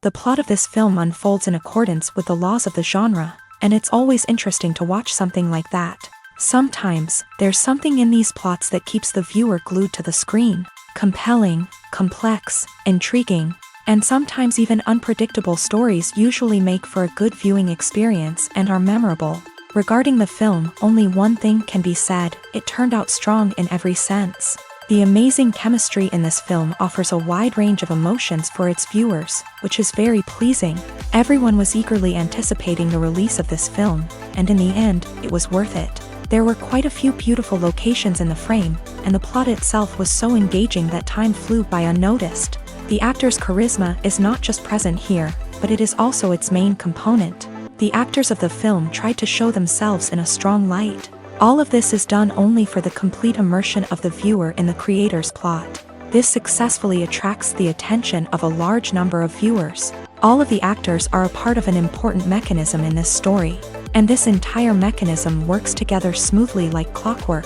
The plot of this film unfolds in accordance with the laws of the genre, and it's always interesting to watch something like that. Sometimes, there's something in these plots that keeps the viewer glued to the screen. Compelling, complex, intriguing, and sometimes even unpredictable stories usually make for a good viewing experience and are memorable. Regarding the film, only one thing can be said: it turned out strong in every sense. The amazing chemistry in this film offers a wide range of emotions for its viewers, which is very pleasing. Everyone was eagerly anticipating the release of this film, and in the end, it was worth it. There were quite a few beautiful locations in the frame, and the plot itself was so engaging that time flew by unnoticed. The actor's charisma is not just present here, but it is also its main component. The actors of the film tried to show themselves in a strong light. All of this is done only for the complete immersion of the viewer in the creator's plot. This successfully attracts the attention of a large number of viewers. All of the actors are a part of an important mechanism in this story, and this entire mechanism works together smoothly like clockwork.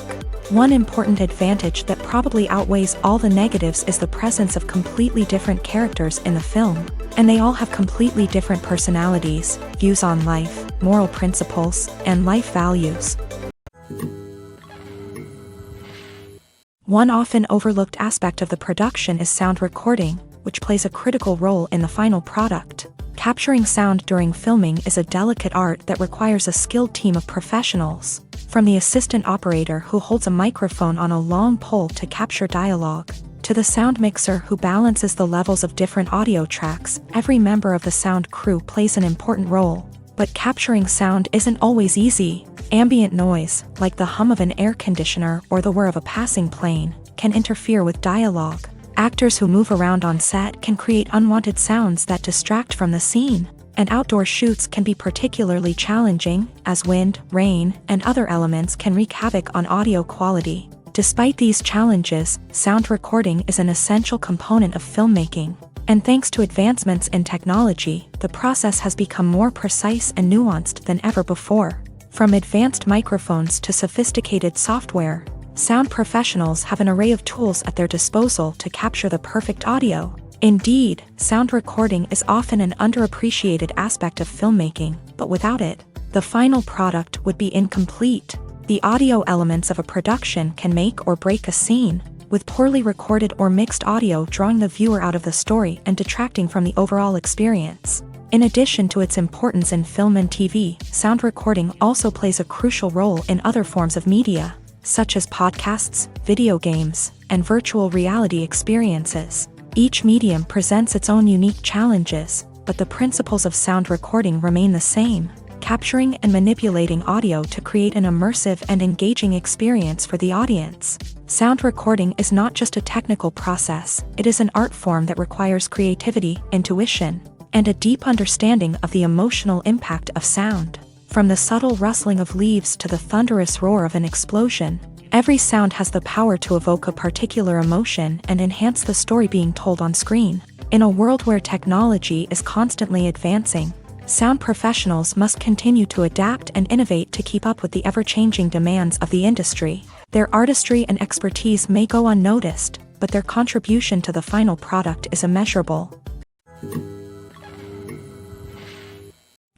One important advantage that probably outweighs all the negatives is the presence of completely different characters in the film, and they all have completely different personalities, views on life, moral principles, and life values. One often overlooked aspect of the production is sound recording, which plays a critical role in the final product. Capturing sound during filming is a delicate art that requires a skilled team of professionals. From the assistant operator who holds a microphone on a long pole to capture dialogue, to the sound mixer who balances the levels of different audio tracks, every member of the sound crew plays an important role. But capturing sound isn't always easy. Ambient noise, like the hum of an air conditioner or the whir of a passing plane, can interfere with dialogue. Actors who move around on set can create unwanted sounds that distract from the scene. And outdoor shoots can be particularly challenging, as wind, rain, and other elements can wreak havoc on audio quality. Despite these challenges, sound recording is an essential component of filmmaking. And thanks to advancements in technology, the process has become more precise and nuanced than ever before. From advanced microphones to sophisticated software, sound professionals have an array of tools at their disposal to capture the perfect audio. Indeed, sound recording is often an underappreciated aspect of filmmaking, but without it, the final product would be incomplete. The audio elements of a production can make or break a scene, with poorly recorded or mixed audio drawing the viewer out of the story and detracting from the overall experience. In addition to its importance in film and TV, sound recording also plays a crucial role in other forms of media, such as podcasts, video games, and virtual reality experiences. Each medium presents its own unique challenges, but the principles of sound recording remain the same: capturing and manipulating audio to create an immersive and engaging experience for the audience. Sound recording is not just a technical process, it is an art form that requires creativity, intuition, and a deep understanding of the emotional impact of sound. From the subtle rustling of leaves to the thunderous roar of an explosion, every sound has the power to evoke a particular emotion and enhance the story being told on screen. In a world where technology is constantly advancing, sound professionals must continue to adapt and innovate to keep up with the ever-changing demands of the industry. Their artistry and expertise may go unnoticed, but their contribution to the final product is immeasurable.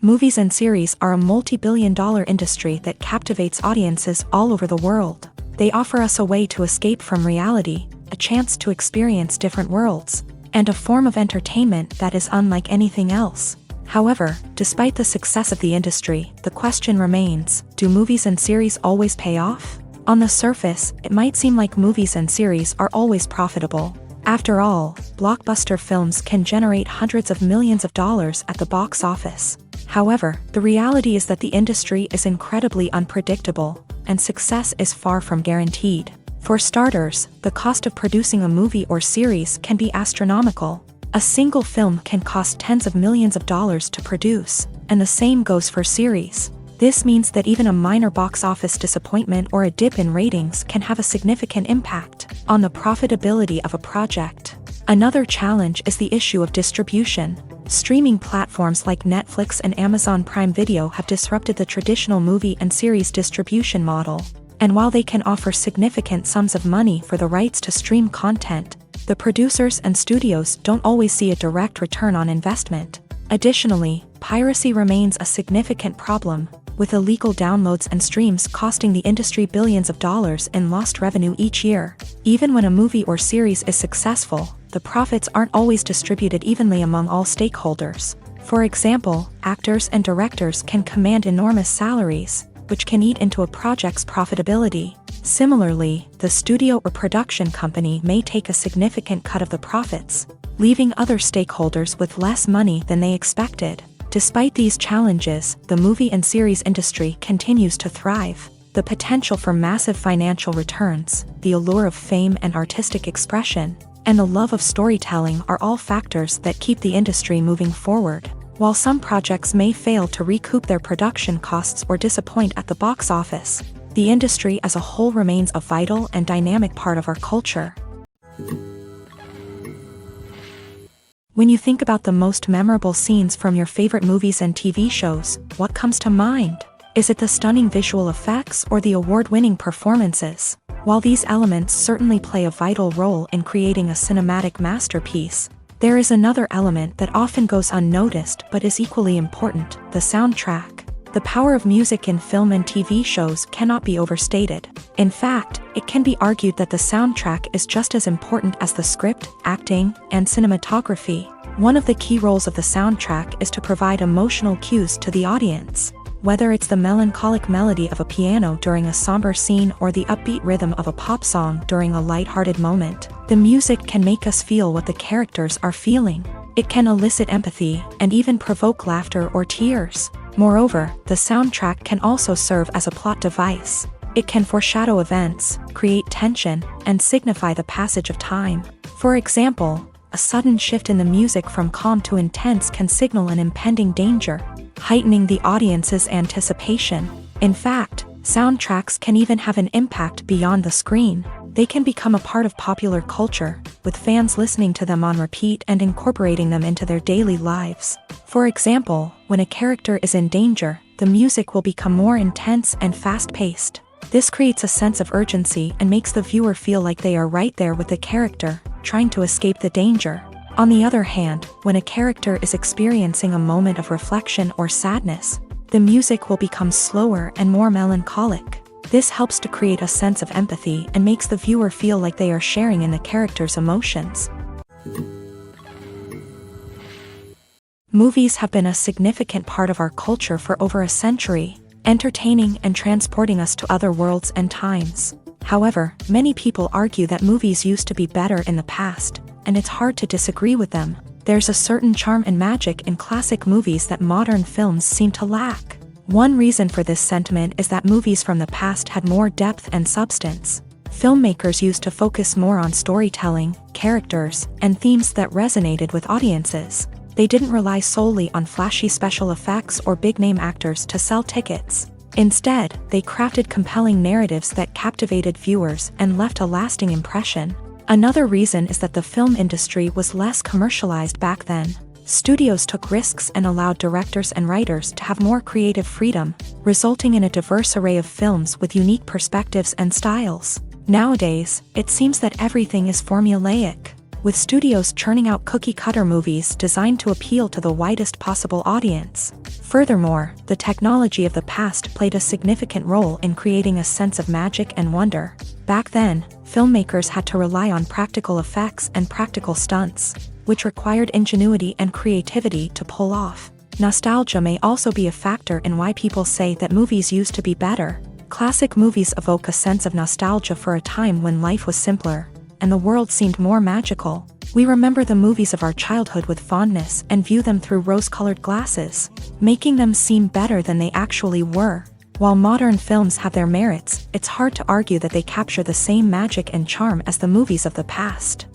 Movies and series are a multi-billion-dollar industry that captivates audiences all over the world. They offer us a way to escape from reality, a chance to experience different worlds, and a form of entertainment that is unlike anything else. However, despite the success of the industry, the question remains, do movies and series always pay off? On the surface, it might seem like movies and series are always profitable. After all, blockbuster films can generate hundreds of millions of dollars at the box office. However, the reality is that the industry is incredibly unpredictable, and success is far from guaranteed. For starters, the cost of producing a movie or series can be astronomical. A single film can cost tens of millions of dollars to produce, and the same goes for series. This means that even a minor box office disappointment or a dip in ratings can have a significant impact on the profitability of a project. Another challenge is the issue of distribution. Streaming platforms like Netflix and Amazon Prime Video have disrupted the traditional movie and series distribution model. And while they can offer significant sums of money for the rights to stream content, the producers and studios don't always see a direct return on investment. Additionally, piracy remains a significant problem, with illegal downloads and streams costing the industry billions of dollars in lost revenue each year. Even when a movie or series is successful, the profits aren't always distributed evenly among all stakeholders. For example, actors and directors can command enormous salaries, which can eat into a project's profitability. Similarly, the studio or production company may take a significant cut of the profits, leaving other stakeholders with less money than they expected. Despite these challenges, the movie and series industry continues to thrive. The potential for massive financial returns, the allure of fame and artistic expression, and the love of storytelling are all factors that keep the industry moving forward. While some projects may fail to recoup their production costs or disappoint at the box office, the industry as a whole remains a vital and dynamic part of our culture. When you think about the most memorable scenes from your favorite movies and TV shows, what comes to mind? Is it the stunning visual effects or the award-winning performances? While these elements certainly play a vital role in creating a cinematic masterpiece, there is another element that often goes unnoticed but is equally important: the soundtrack. The power of music in film and TV shows cannot be overstated. In fact, it can be argued that the soundtrack is just as important as the script, acting, and cinematography. One of the key roles of the soundtrack is to provide emotional cues to the audience. Whether it's the melancholic melody of a piano during a somber scene or the upbeat rhythm of a pop song during a lighthearted moment, the music can make us feel what the characters are feeling. It can elicit empathy and even provoke laughter or tears. Moreover, the soundtrack can also serve as a plot device. It can foreshadow events, create tension, and signify the passage of time. For example, a sudden shift in the music from calm to intense can signal an impending danger, heightening the audience's anticipation. In fact, soundtracks can even have an impact beyond the screen. They can become a part of popular culture, with fans listening to them on repeat and incorporating them into their daily lives. For example, when a character is in danger, the music will become more intense and fast-paced. This creates a sense of urgency and makes the viewer feel like they are right there with the character, trying to escape the danger. On the other hand, when a character is experiencing a moment of reflection or sadness, the music will become slower and more melancholic. This helps to create a sense of empathy and makes the viewer feel like they are sharing in the character's emotions. Movies have been a significant part of our culture for over a century, entertaining and transporting us to other worlds and times. However, many people argue that movies used to be better in the past, and it's hard to disagree with them. There's a certain charm and magic in classic movies that modern films seem to lack. One reason for this sentiment is that movies from the past had more depth and substance. Filmmakers used to focus more on storytelling, characters, and themes that resonated with audiences. They didn't rely solely on flashy special effects or big-name actors to sell tickets. Instead, they crafted compelling narratives that captivated viewers and left a lasting impression. Another reason is that the film industry was less commercialized back then. Studios took risks and allowed directors and writers to have more creative freedom, resulting in a diverse array of films with unique perspectives and styles. Nowadays, it seems that everything is formulaic, with studios churning out cookie-cutter movies designed to appeal to the widest possible audience. Furthermore, the technology of the past played a significant role in creating a sense of magic and wonder. Back then, filmmakers had to rely on practical effects and practical stunts. which required ingenuity and creativity to pull off. Nostalgia may also be a factor in why people say that movies used to be better. Classic movies evoke a sense of nostalgia for a time when life was simpler, and the world seemed more magical. We remember the movies of our childhood with fondness and view them through rose-colored glasses, making them seem better than they actually were. While modern films have their merits, it's hard to argue that they capture the same magic and charm as the movies of the past.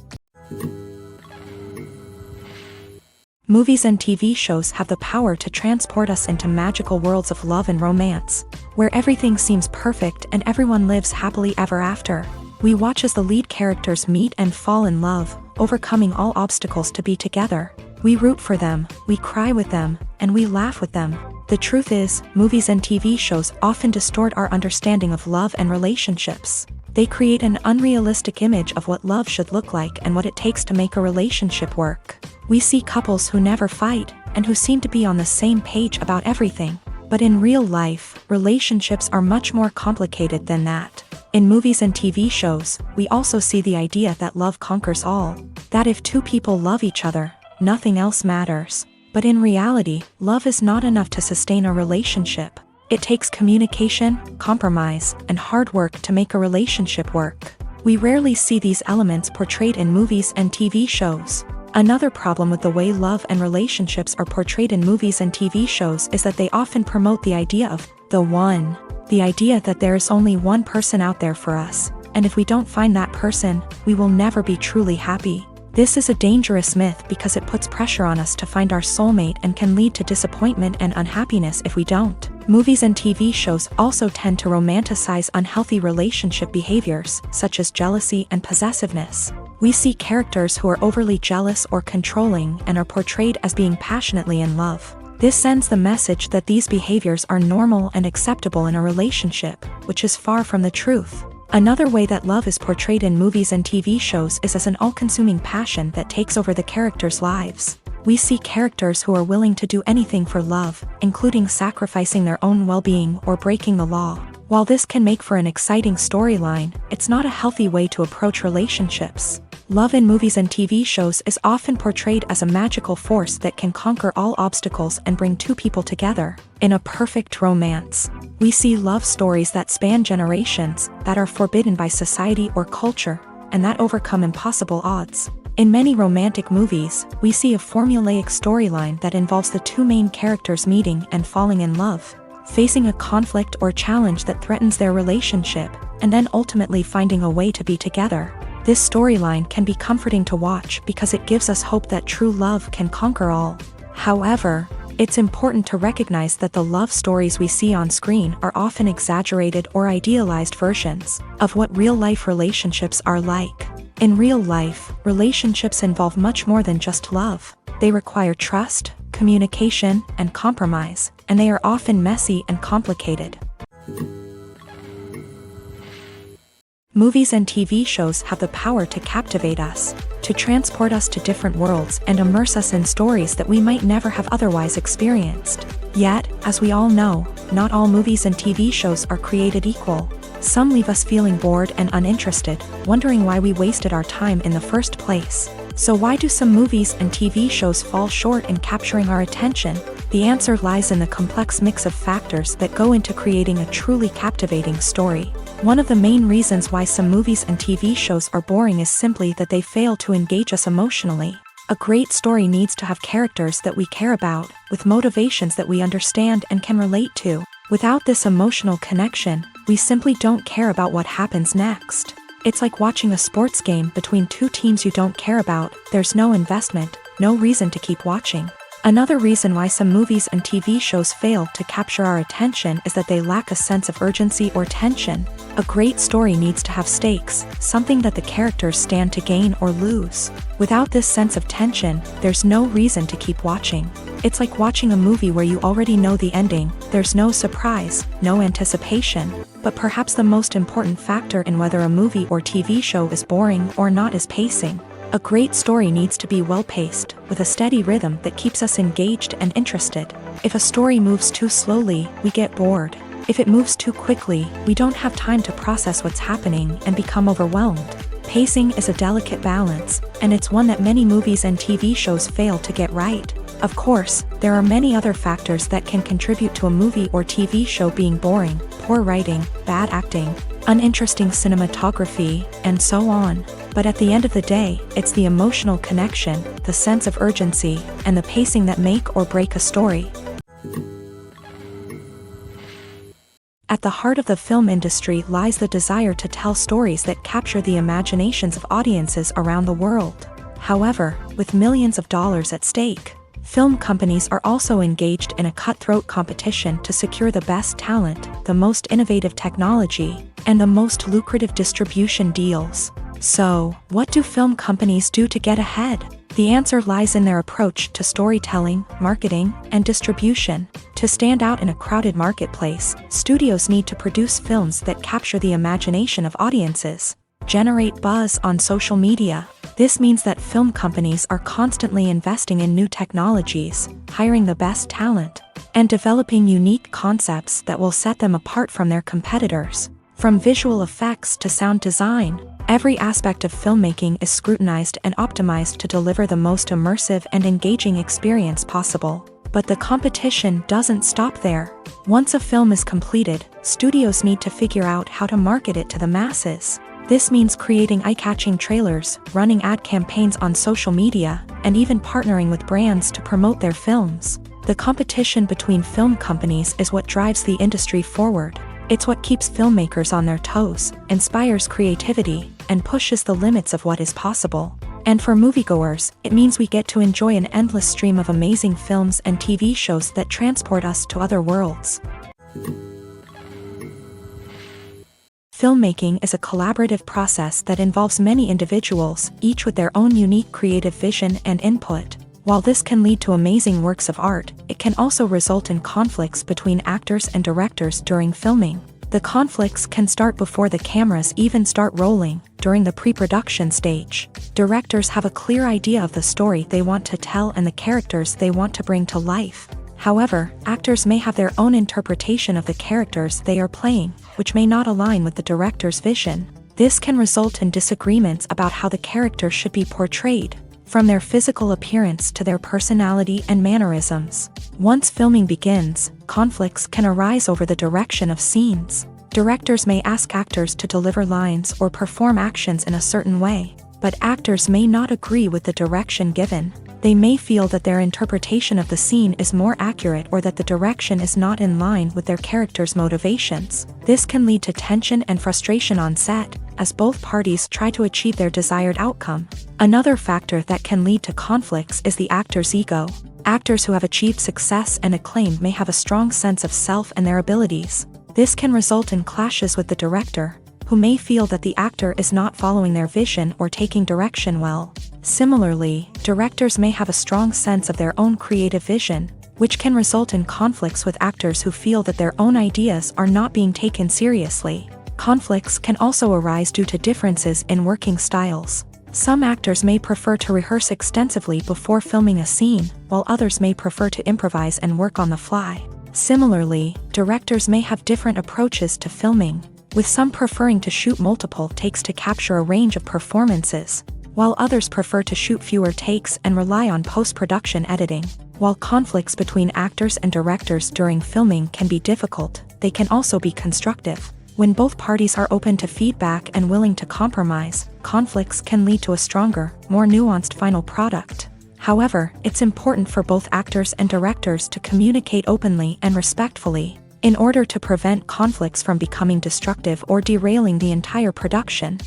Movies and TV shows have the power to transport us into magical worlds of love and romance, where everything seems perfect and everyone lives happily ever after. We watch as the lead characters meet and fall in love, overcoming all obstacles to be together. We root for them, we cry with them, and we laugh with them. The truth is, movies and TV shows often distort our understanding of love and relationships. They create an unrealistic image of what love should look like and what it takes to make a relationship work. We see couples who never fight, and who seem to be on the same page about everything. But in real life, relationships are much more complicated than that. In movies and TV shows, we also see the idea that love conquers all. That if two people love each other, nothing else matters. But in reality, love is not enough to sustain a relationship. It takes communication, compromise, and hard work to make a relationship work. We rarely see these elements portrayed in movies and TV shows. Another problem with the way love and relationships are portrayed in movies and TV shows is that they often promote the idea of the one. The idea that there is only one person out there for us, and if we don't find that person, we will never be truly happy. This is a dangerous myth because it puts pressure on us to find our soulmate and can lead to disappointment and unhappiness if we don't. Movies and TV shows also tend to romanticize unhealthy relationship behaviors, such as jealousy and possessiveness. We see characters who are overly jealous or controlling and are portrayed as being passionately in love. This sends the message that these behaviors are normal and acceptable in a relationship, which is far from the truth. Another way that love is portrayed in movies and TV shows is as an all-consuming passion that takes over the characters' lives. We see characters who are willing to do anything for love, including sacrificing their own well-being or breaking the law. While this can make for an exciting storyline, it's not a healthy way to approach relationships. Love in movies and TV shows is often portrayed as a magical force that can conquer all obstacles and bring two people together. In a perfect romance, we see love stories that span generations, that are forbidden by society or culture, and that overcome impossible odds. In many romantic movies, we see a formulaic storyline that involves the two main characters meeting and falling in love, facing a conflict or challenge that threatens their relationship, and then ultimately finding a way to be together. This storyline can be comforting to watch because it gives us hope that true love can conquer all. However, it's important to recognize that the love stories we see on screen are often exaggerated or idealized versions of what real-life relationships are like. In real life, relationships involve much more than just love. They require trust, communication, and compromise, and they are often messy and complicated. Movies and TV shows have the power to captivate us, to transport us to different worlds and immerse us in stories that we might never have otherwise experienced. Yet, as we all know, not all movies and TV shows are created equal. Some leave us feeling bored and uninterested, wondering why we wasted our time in the first place. So why do some movies and TV shows fall short in capturing our attention? The answer lies in the complex mix of factors that go into creating a truly captivating story. One of the main reasons why some movies and TV shows are boring is simply that they fail to engage us emotionally. A great story needs to have characters that we care about, with motivations that we understand and can relate to. Without this emotional connection, we simply don't care about what happens next. It's like watching a sports game between two teams you don't care about. There's no investment, no reason to keep watching. Another reason why some movies and TV shows fail to capture our attention is that they lack a sense of urgency or tension. A great story needs to have stakes, something that the characters stand to gain or lose. Without this sense of tension, there's no reason to keep watching. It's like watching a movie where you already know the ending. There's no surprise, no anticipation. But perhaps the most important factor in whether a movie or TV show is boring or not is pacing. A great story needs to be well-paced, with a steady rhythm that keeps us engaged and interested. If a story moves too slowly, we get bored. If it moves too quickly, we don't have time to process what's happening and become overwhelmed. Pacing is a delicate balance, and it's one that many movies and TV shows fail to get right. Of course, there are many other factors that can contribute to a movie or TV show being boring: poor writing, bad acting, uninteresting cinematography, and so on. But at the end of the day, it's the emotional connection, the sense of urgency, and the pacing that make or break a story. At the heart of the film industry lies the desire to tell stories that capture the imaginations of audiences around the world. However, with millions of dollars at stake, film companies are also engaged in a cutthroat competition to secure the best talent, the most innovative technology, and the most lucrative distribution deals. So, what do film companies do to get ahead? The answer lies in their approach to storytelling, marketing, and distribution. To stand out in a crowded marketplace, studios need to produce films that capture the imagination of audiences, generate buzz on social media. This means that film companies are constantly investing in new technologies, hiring the best talent, and developing unique concepts that will set them apart from their competitors. From visual effects to sound design, every aspect of filmmaking is scrutinized and optimized to deliver the most immersive and engaging experience possible. But the competition doesn't stop there. Once a film is completed, studios need to figure out how to market it to the masses. This means creating eye-catching trailers, running ad campaigns on social media, and even partnering with brands to promote their films. The competition between film companies is what drives the industry forward. It's what keeps filmmakers on their toes, inspires creativity, and pushes the limits of what is possible. And for moviegoers, it means we get to enjoy an endless stream of amazing films and TV shows that transport us to other worlds. Filmmaking is a collaborative process that involves many individuals, each with their own unique creative vision and input. While this can lead to amazing works of art, it can also result in conflicts between actors and directors during filming. The conflicts can start before the cameras even start rolling, during the pre-production stage. Directors have a clear idea of the story they want to tell and the characters they want to bring to life. However, actors may have their own interpretation of the characters they are playing, which may not align with the director's vision. This can result in disagreements about how the characters should be portrayed, from their physical appearance to their personality and mannerisms. Once filming begins, conflicts can arise over the direction of scenes. Directors may ask actors to deliver lines or perform actions in a certain way, but actors may not agree with the direction given. They may feel that their interpretation of the scene is more accurate or that the direction is not in line with their character's motivations. This can lead to tension and frustration on set, as both parties try to achieve their desired outcome. Another factor that can lead to conflicts is the actor's ego. Actors who have achieved success and acclaim may have a strong sense of self and their abilities. This can result in clashes with the director, who may feel that the actor is not following their vision or taking direction well. Similarly, directors may have a strong sense of their own creative vision, which can result in conflicts with actors who feel that their own ideas are not being taken seriously. Conflicts can also arise due to differences in working styles. Some actors may prefer to rehearse extensively before filming a scene, while others may prefer to improvise and work on the fly. Similarly, directors may have different approaches to filming, with some preferring to shoot multiple takes to capture a range of performances, while others prefer to shoot fewer takes and rely on post-production editing. While conflicts between actors and directors during filming can be difficult, they can also be constructive. When both parties are open to feedback and willing to compromise, conflicts can lead to a stronger, more nuanced final product. However, it's important for both actors and directors to communicate openly and respectfully, in order to prevent conflicts from becoming destructive or derailing the entire production.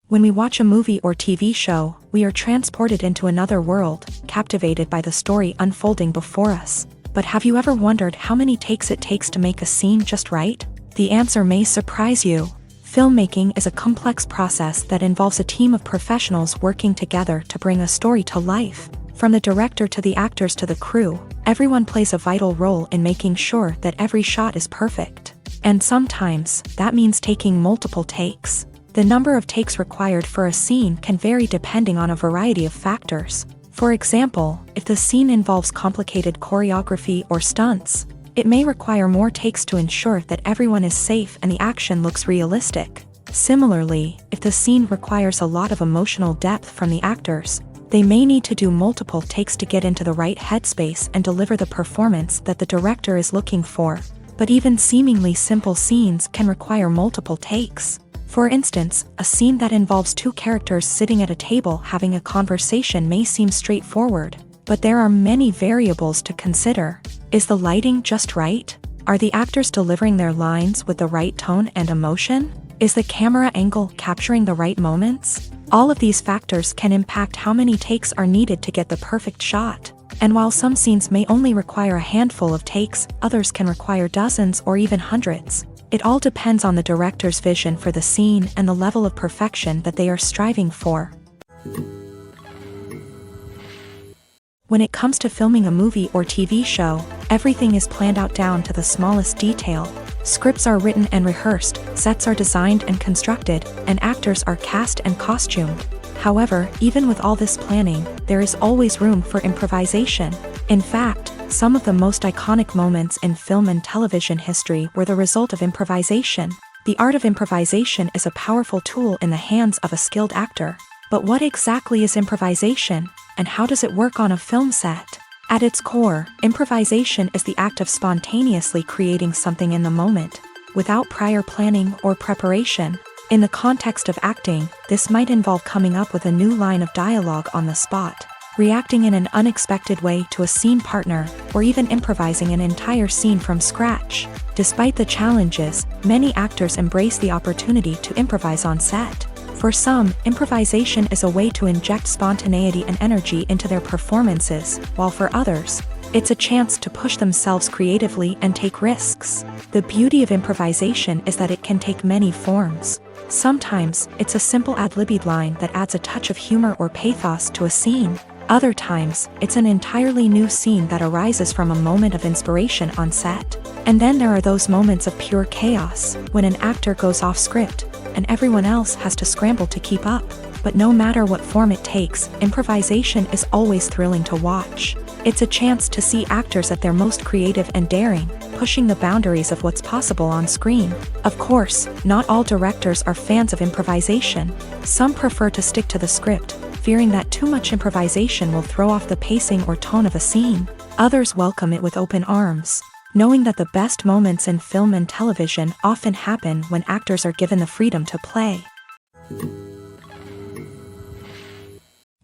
When we watch a movie or TV show, we are transported into another world, captivated by the story unfolding before us. But have you ever wondered how many takes it takes to make a scene just right? The answer may surprise you. Filmmaking is a complex process that involves a team of professionals working together to bring a story to life. From the director to the actors to the crew, everyone plays a vital role in making sure that every shot is perfect. And sometimes, that means taking multiple takes. The number of takes required for a scene can vary depending on a variety of factors. For example, if the scene involves complicated choreography or stunts, It may require more takes to ensure that everyone is safe and the action looks realistic. Similarly, if the scene requires a lot of emotional depth from the actors, they may need to do multiple takes to get into the right headspace and deliver the performance that the director is looking for. But even seemingly simple scenes can require multiple takes. For instance, a scene that involves two characters sitting at a table having a conversation may seem straightforward, but there are many variables to consider. Is the lighting just right? Are the actors delivering their lines with the right tone and emotion? Is the camera angle capturing the right moments? All of these factors can impact how many takes are needed to get the perfect shot. And while some scenes may only require a handful of takes, others can require dozens or even hundreds. It all depends on the director's vision for the scene and the level of perfection that they are striving for. When it comes to filming a movie or TV show, everything is planned out down to the smallest detail. Scripts are written and rehearsed, sets are designed and constructed, and actors are cast and costumed. However, even with all this planning, there is always room for improvisation. In fact, some of the most iconic moments in film and television history were the result of improvisation. The art of improvisation is a powerful tool in the hands of a skilled actor. But what exactly is improvisation, and how does it work on a film set? At its core, improvisation is the act of spontaneously creating something in the moment, without prior planning or preparation. In the context of acting, this might involve coming up with a new line of dialogue on the spot, reacting in an unexpected way to a scene partner, or even improvising an entire scene from scratch. Despite the challenges, many actors embrace the opportunity to improvise on set. For some, improvisation is a way to inject spontaneity and energy into their performances, while for others, it's a chance to push themselves creatively and take risks. The beauty of improvisation is that it can take many forms. Sometimes, it's a simple ad-libbed line that adds a touch of humor or pathos to a scene. Other times, it's an entirely new scene that arises from a moment of inspiration on set. And then there are those moments of pure chaos, when an actor goes off script, and everyone else has to scramble to keep up. But no matter what form it takes, improvisation is always thrilling to watch. It's a chance to see actors at their most creative and daring, pushing the boundaries of what's possible on screen. Of course, not all directors are fans of improvisation. Some prefer to stick to the script, fearing that too much improvisation will throw off the pacing or tone of a scene. Others welcome it with open arms, knowing that the best moments in film and television often happen when actors are given the freedom to play.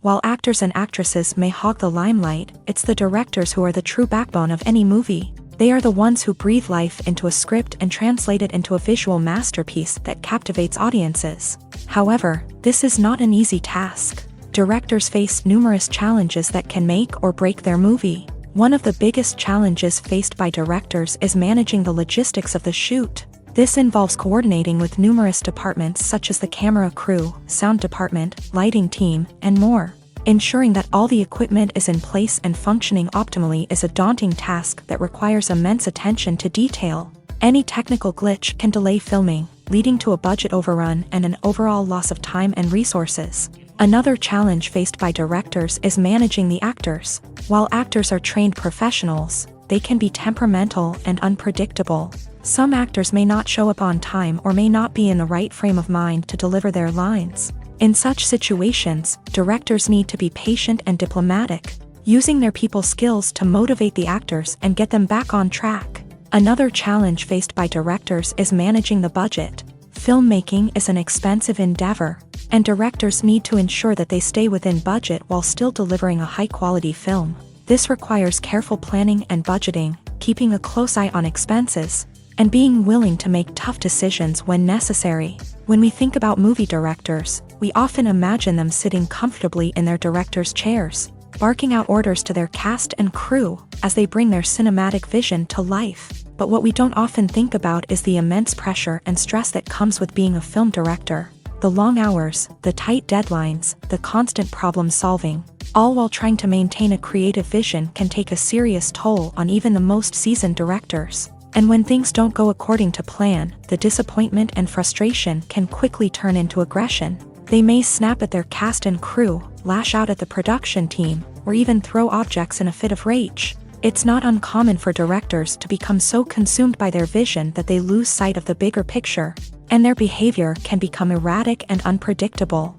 While actors and actresses may hog the limelight, it's the directors who are the true backbone of any movie. They are the ones who breathe life into a script and translate it into a visual masterpiece that captivates audiences. However, this is not an easy task. Directors face numerous challenges that can make or break their movie. One of the biggest challenges faced by directors is managing the logistics of the shoot. This involves coordinating with numerous departments such as the camera crew, sound department, lighting team, and more. Ensuring that all the equipment is in place and functioning optimally is a daunting task that requires immense attention to detail. Any technical glitch can delay filming, leading to a budget overrun and an overall loss of time and resources. Another challenge faced by directors is managing the actors. While actors are trained professionals, they can be temperamental and unpredictable. Some actors may not show up on time or may not be in the right frame of mind to deliver their lines. In such situations, directors need to be patient and diplomatic, using their people skills to motivate the actors and get them back on track. Another challenge faced by directors is managing the budget. Filmmaking is an expensive endeavor, and directors need to ensure that they stay within budget while still delivering a high-quality film. This requires careful planning and budgeting, keeping a close eye on expenses, and being willing to make tough decisions when necessary. When we think about movie directors, we often imagine them sitting comfortably in their director's chairs, barking out orders to their cast and crew as they bring their cinematic vision to life. But what we don't often think about is the immense pressure and stress that comes with being a film director. The long hours, the tight deadlines, the constant problem solving, all while trying to maintain a creative vision can take a serious toll on even the most seasoned directors. And when things don't go according to plan, the disappointment and frustration can quickly turn into aggression. They may snap at their cast and crew, lash out at the production team, or even throw objects in a fit of rage. It's not uncommon for directors to become so consumed by their vision that they lose sight of the bigger picture, and their behavior can become erratic and unpredictable.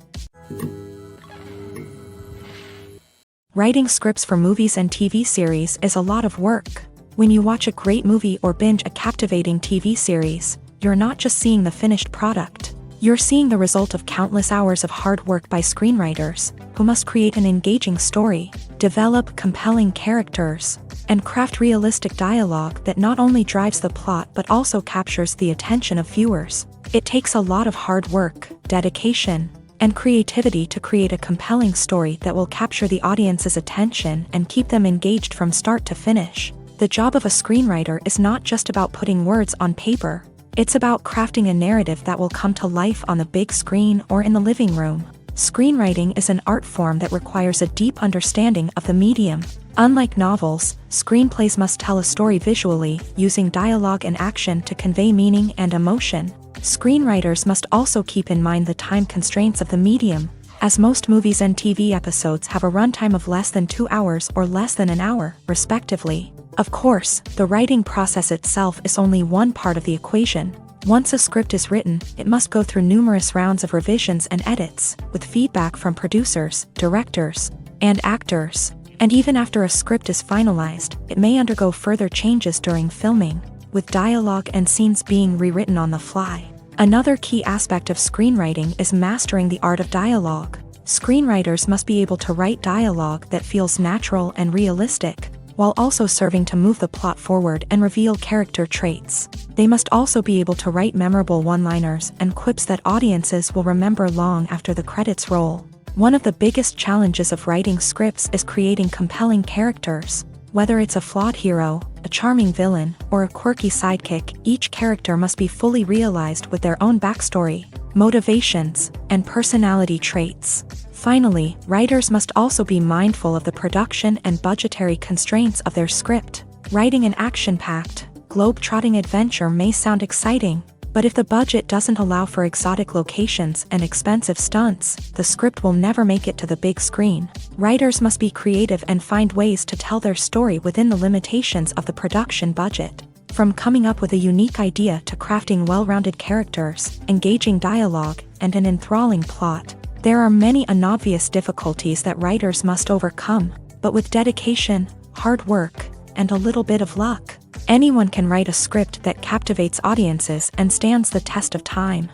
Writing scripts for movies and TV series is a lot of work. When you watch a great movie or binge a captivating TV series, you're not just seeing the finished product. You're seeing the result of countless hours of hard work by screenwriters, who must create an engaging story, develop compelling characters, and craft realistic dialogue that not only drives the plot but also captures the attention of viewers. It takes a lot of hard work, dedication, and creativity to create a compelling story that will capture the audience's attention and keep them engaged from start to finish. The job of a screenwriter is not just about putting words on paper. It's about crafting a narrative that will come to life on the big screen or in the living room. Screenwriting is an art form that requires a deep understanding of the medium. Unlike novels, screenplays must tell a story visually, using dialogue and action to convey meaning and emotion. Screenwriters must also keep in mind the time constraints of the medium, as most movies and TV episodes have a runtime of less than 2 hours or less than an hour, respectively. Of course, the writing process itself is only one part of the equation. Once a script is written, it must go through numerous rounds of revisions and edits, with feedback from producers, directors, and actors. And even after a script is finalized, it may undergo further changes during filming, with dialogue and scenes being rewritten on the fly. Another key aspect of screenwriting is mastering the art of dialogue. Screenwriters must be able to write dialogue that feels natural and realistic, while also serving to move the plot forward and reveal character traits. They must also be able to write memorable one-liners and quips that audiences will remember long after the credits roll. One of the biggest challenges of writing scripts is creating compelling characters. Whether it's a flawed hero, a charming villain, or a quirky sidekick, each character must be fully realized with their own backstory, motivations, and personality traits. Finally, writers must also be mindful of the production and budgetary constraints of their script. Writing an action-packed, globe-trotting adventure may sound exciting, but if the budget doesn't allow for exotic locations and expensive stunts, the script will never make it to the big screen. Writers must be creative and find ways to tell their story within the limitations of the production budget. From coming up with a unique idea to crafting well-rounded characters, engaging dialogue, and an enthralling plot, there are many unobvious difficulties that writers must overcome, but with dedication, hard work, and a little bit of luck, anyone can write a script that captivates audiences and stands the test of time.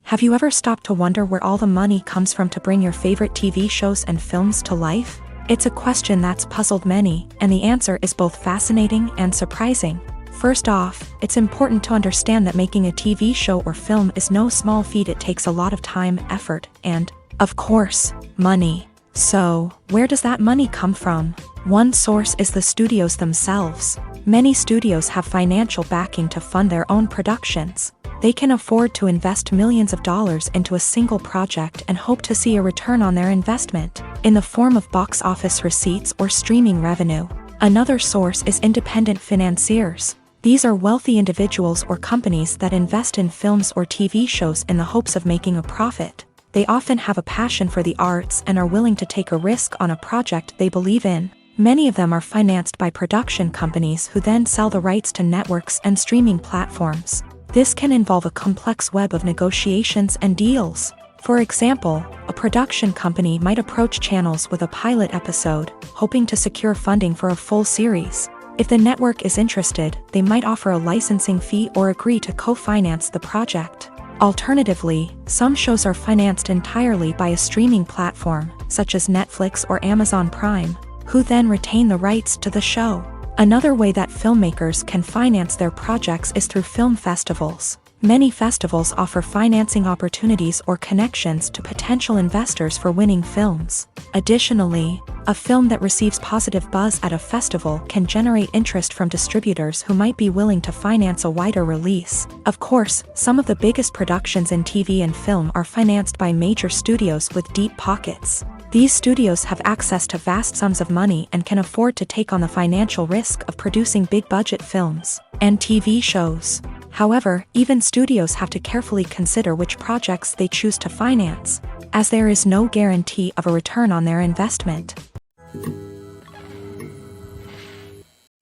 Have you ever stopped to wonder where all the money comes from to bring your favorite TV shows and films to life? It's a question that's puzzled many, and the answer is both fascinating and surprising. First off, it's important to understand that making a TV show or film is no small feat. It takes a lot of time, effort, and, of course, money. So, where does that money come from? One source is the studios themselves. Many studios have financial backing to fund their own productions. They can afford to invest millions of dollars into a single project and hope to see a return on their investment, in the form of box office receipts or streaming revenue. Another source is independent financiers. These are wealthy individuals or companies that invest in films or TV shows in the hopes of making a profit. They often have a passion for the arts and are willing to take a risk on a project they believe in. Many of them are financed by production companies who then sell the rights to networks and streaming platforms. This can involve a complex web of negotiations and deals. For example, a production company might approach channels with a pilot episode, hoping to secure funding for a full series. If the network is interested, they might offer a licensing fee or agree to co-finance the project. Alternatively, some shows are financed entirely by a streaming platform, such as Netflix or Amazon Prime, who then retain the rights to the show. Another way that filmmakers can finance their projects is through film festivals. Many festivals offer financing opportunities or connections to potential investors for winning films. Additionally, a film that receives positive buzz at a festival can generate interest from distributors who might be willing to finance a wider release. Of course, some of the biggest productions in TV and film are financed by major studios with deep pockets. These studios have access to vast sums of money and can afford to take on the financial risk of producing big-budget films and TV shows. However, even studios have to carefully consider which projects they choose to finance, as there is no guarantee of a return on their investment.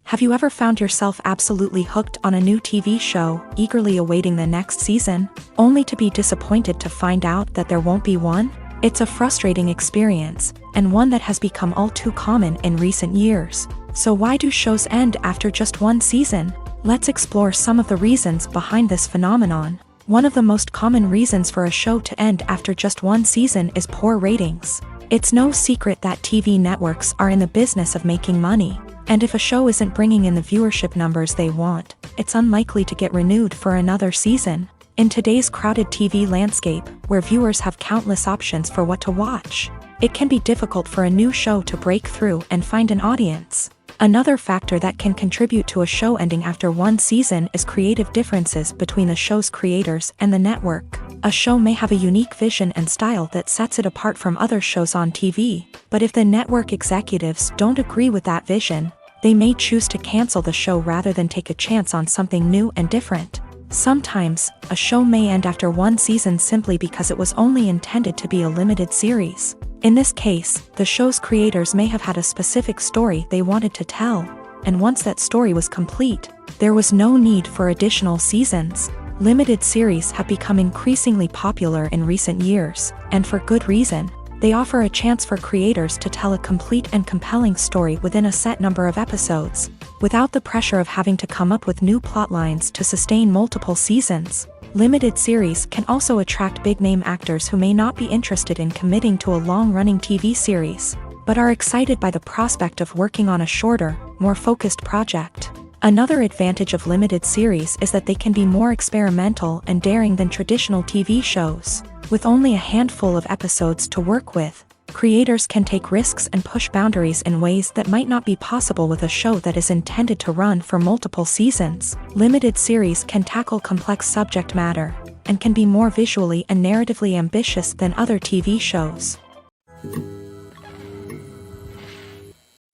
Have you ever found yourself absolutely hooked on a new TV show, eagerly awaiting the next season, only to be disappointed to find out that there won't be one? It's a frustrating experience, and one that has become all too common in recent years. So why do shows end after just one season? Let's explore some of the reasons behind this phenomenon. One of the most common reasons for a show to end after just one season is poor ratings. It's no secret that TV networks are in the business of making money. And if a show isn't bringing in the viewership numbers they want, it's unlikely to get renewed for another season. In today's crowded TV landscape, where viewers have countless options for what to watch, it can be difficult for a new show to break through and find an audience. Another factor that can contribute to a show ending after one season is creative differences between the show's creators and the network. A show may have a unique vision and style that sets it apart from other shows on TV, but if the network executives don't agree with that vision, they may choose to cancel the show rather than take a chance on something new and different. Sometimes, a show may end after one season simply because it was only intended to be a limited series. In this case, the show's creators may have had a specific story they wanted to tell, and once that story was complete, there was no need for additional seasons. Limited series have become increasingly popular in recent years, and for good reason. They offer a chance for creators to tell a complete and compelling story within a set number of episodes, without the pressure of having to come up with new plotlines to sustain multiple seasons. Limited series can also attract big-name actors who may not be interested in committing to a long-running TV series, but are excited by the prospect of working on a shorter, more focused project. Another advantage of limited series is that they can be more experimental and daring than traditional TV shows. With only a handful of episodes to work with, creators can take risks and push boundaries in ways that might not be possible with a show that is intended to run for multiple seasons. Limited series can tackle complex subject matter, and can be more visually and narratively ambitious than other TV shows.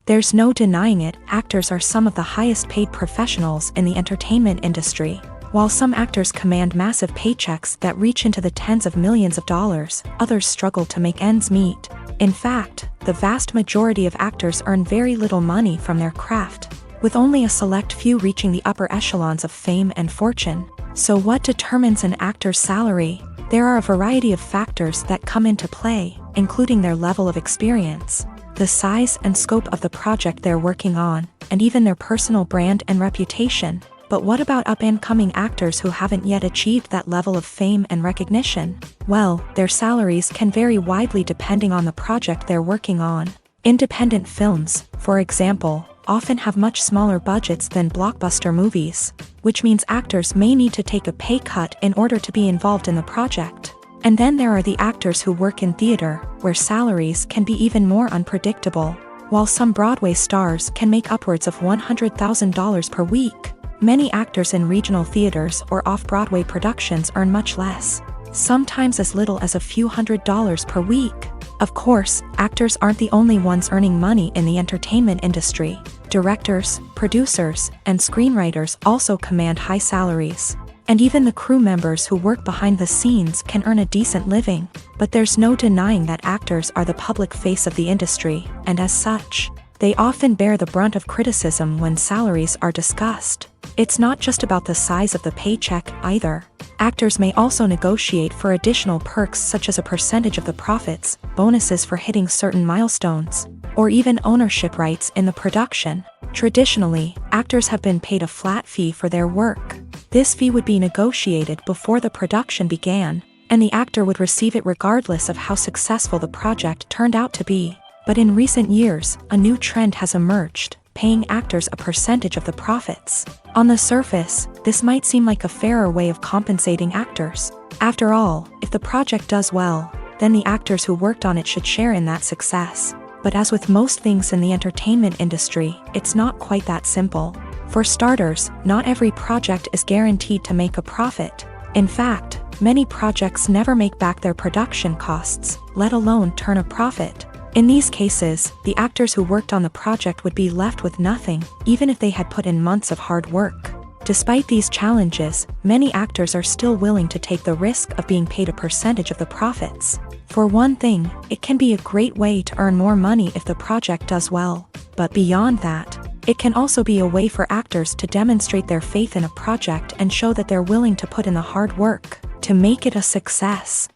There's no denying it, actors are some of the highest paid professionals in the entertainment industry. While some actors command massive paychecks that reach into the tens of millions of dollars, others struggle to make ends meet. In fact, the vast majority of actors earn very little money from their craft, with only a select few reaching the upper echelons of fame and fortune. So what determines an actor's salary? There are a variety of factors that come into play, including their level of experience, the size and scope of the project they're working on, and even their personal brand and reputation. But what about up-and-coming actors who haven't yet achieved that level of fame and recognition? Well, their salaries can vary widely depending on the project they're working on. Independent films, for example, often have much smaller budgets than blockbuster movies, which means actors may need to take a pay cut in order to be involved in the project. And then there are the actors who work in theater, where salaries can be even more unpredictable. While some Broadway stars can make upwards of $100,000 per week, many actors in regional theaters or off-Broadway productions earn much less, sometimes as little as a few $100s per week. Of course, actors aren't the only ones earning money in the entertainment industry. Directors, producers, and screenwriters also command high salaries. And even the crew members who work behind the scenes can earn a decent living. But there's no denying that actors are the public face of the industry, and as such, they often bear the brunt of criticism when salaries are discussed. It's not just about the size of the paycheck, either. Actors may also negotiate for additional perks such as a percentage of the profits, bonuses for hitting certain milestones, or even ownership rights in the production. Traditionally, actors have been paid a flat fee for their work. This fee would be negotiated before the production began, and the actor would receive it regardless of how successful the project turned out to be. But in recent years, a new trend has emerged, paying actors a percentage of the profits. On the surface, this might seem like a fairer way of compensating actors. After all, if the project does well, then the actors who worked on it should share in that success. But as with most things in the entertainment industry, it's not quite that simple. For starters, not every project is guaranteed to make a profit. In fact, many projects never make back their production costs, let alone turn a profit. In these cases, the actors who worked on the project would be left with nothing, even if they had put in months of hard work. Despite these challenges, many actors are still willing to take the risk of being paid a percentage of the profits. For one thing, it can be a great way to earn more money if the project does well. But beyond that, it can also be a way for actors to demonstrate their faith in a project and show that they're willing to put in the hard work to make it a success.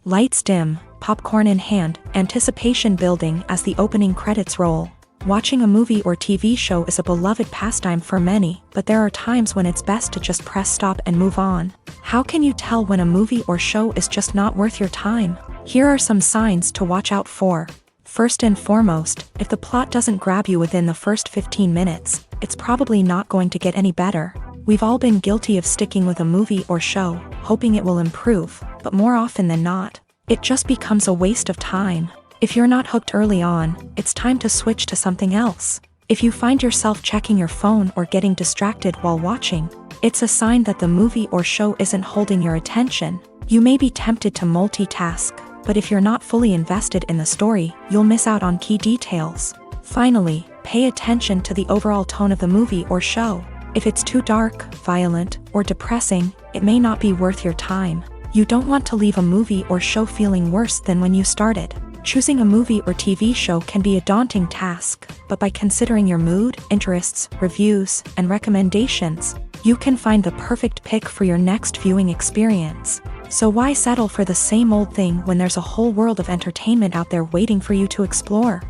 Lights dim, popcorn in hand, anticipation building as the opening credits roll. Watching a movie or TV show is a beloved pastime for many, but there are times when it's best to just press stop and move on. How can you tell when a movie or show is just not worth your time? Here are some signs to watch out for. First and foremost, if the plot doesn't grab you within the first 15 minutes, it's probably not going to get any better. We've all been guilty of sticking with a movie or show, hoping it will improve, but more often than not, it just becomes a waste of time. If you're not hooked early on, it's time to switch to something else. If you find yourself checking your phone or getting distracted while watching, it's a sign that the movie or show isn't holding your attention. You may be tempted to multitask, but if you're not fully invested in the story, you'll miss out on key details. Finally, pay attention to the overall tone of the movie or show. If it's too dark, violent, or depressing, it may not be worth your time. You don't want to leave a movie or show feeling worse than when you started. Choosing a movie or TV show can be a daunting task, but by considering your mood, interests, reviews, and recommendations, you can find the perfect pick for your next viewing experience. So why settle for the same old thing when there's a whole world of entertainment out there waiting for you to explore?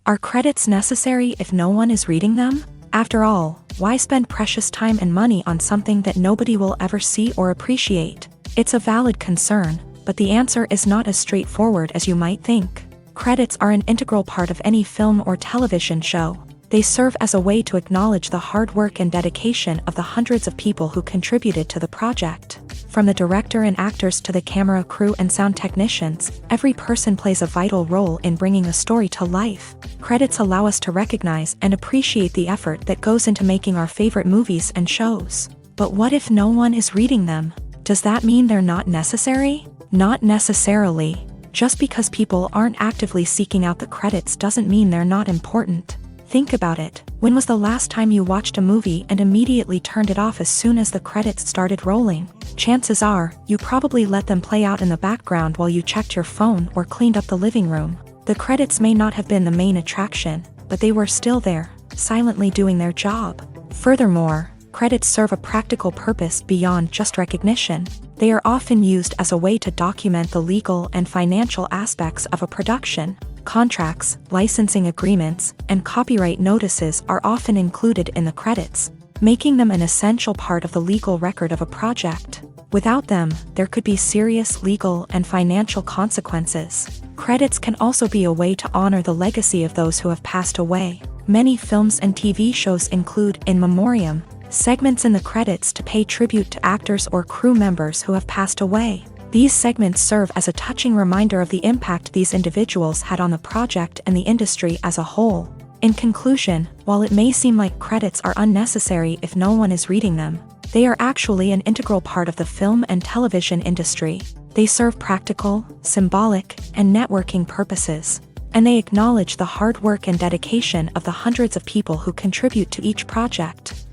Are credits necessary if no one is reading them? After all, why spend precious time and money on something that nobody will ever see or appreciate? It's a valid concern, but the answer is not as straightforward as you might think. Credits are an integral part of any film or television show. They serve as a way to acknowledge the hard work and dedication of the hundreds of people who contributed to the project. From the director and actors to the camera crew and sound technicians, every person plays a vital role in bringing a story to life. Credits allow us to recognize and appreciate the effort that goes into making our favorite movies and shows. But what if no one is reading them? Does that mean they're not necessary? Not necessarily. Just because people aren't actively seeking out the credits doesn't mean they're not important. Think about it. When was the last time you watched a movie and immediately turned it off as soon as the credits started rolling? Chances are, you probably let them play out in the background while you checked your phone or cleaned up the living room. The credits may not have been the main attraction, but they were still there, silently doing their job. Furthermore, credits serve a practical purpose beyond just recognition. They are often used as a way to document the legal and financial aspects of a production. Contracts, licensing agreements, and copyright notices are often included in the credits, making them an essential part of the legal record of a project. Without them, there could be serious legal and financial consequences. Credits can also be a way to honor the legacy of those who have passed away. Many films and TV shows include in memoriam segments in the credits to pay tribute to actors or crew members who have passed away. These segments serve as a touching reminder of the impact these individuals had on the project and the industry as a whole. In conclusion, while it may seem like credits are unnecessary if no one is reading them, they are actually an integral part of the film and television industry. They serve practical, symbolic, and networking purposes, and they acknowledge the hard work and dedication of the hundreds of people who contribute to each project.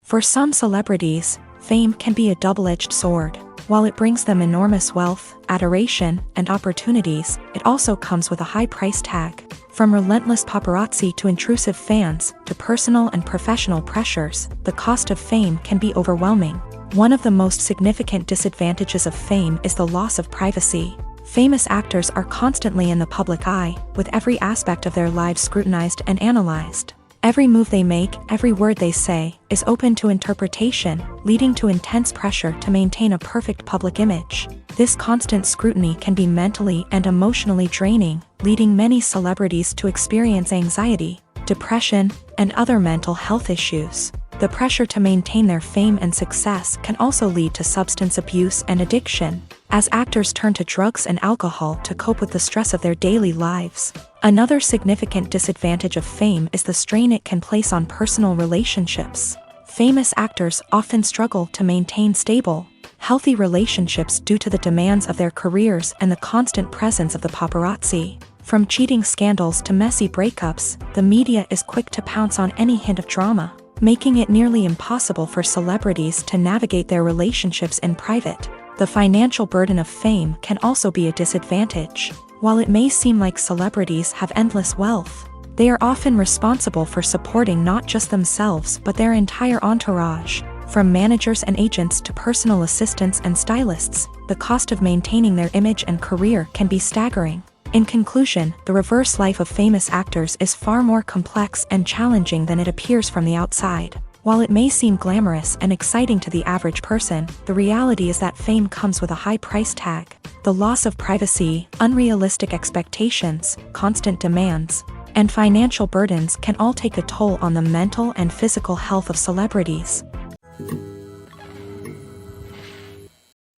For some celebrities, fame can be a double-edged sword. While it brings them enormous wealth, adoration, and opportunities, it also comes with a high price tag. From relentless paparazzi to intrusive fans, to personal and professional pressures, the cost of fame can be overwhelming. One of the most significant disadvantages of fame is the loss of privacy. Famous actors are constantly in the public eye, with every aspect of their lives scrutinized and analyzed. Every move they make, every word they say, is open to interpretation, leading to intense pressure to maintain a perfect public image. This constant scrutiny can be mentally and emotionally draining, leading many celebrities to experience anxiety, depression, and other mental health issues. The pressure to maintain their fame and success can also lead to substance abuse and addiction, as actors turn to drugs and alcohol to cope with the stress of their daily lives. Another significant disadvantage of fame is the strain it can place on personal relationships. Famous actors often struggle to maintain stable, healthy relationships due to the demands of their careers and the constant presence of the paparazzi. From cheating scandals to messy breakups, the media is quick to pounce on any hint of drama, making it nearly impossible for celebrities to navigate their relationships in private. The financial burden of fame can also be a disadvantage. While it may seem like celebrities have endless wealth, they are often responsible for supporting not just themselves but their entire entourage. From managers and agents to personal assistants and stylists, the cost of maintaining their image and career can be staggering. In conclusion, the reverse life of famous actors is far more complex and challenging than it appears from the outside. While it may seem glamorous and exciting to the average person, the reality is that fame comes with a high price tag. The loss of privacy, unrealistic expectations, constant demands, and financial burdens can all take a toll on the mental and physical health of celebrities.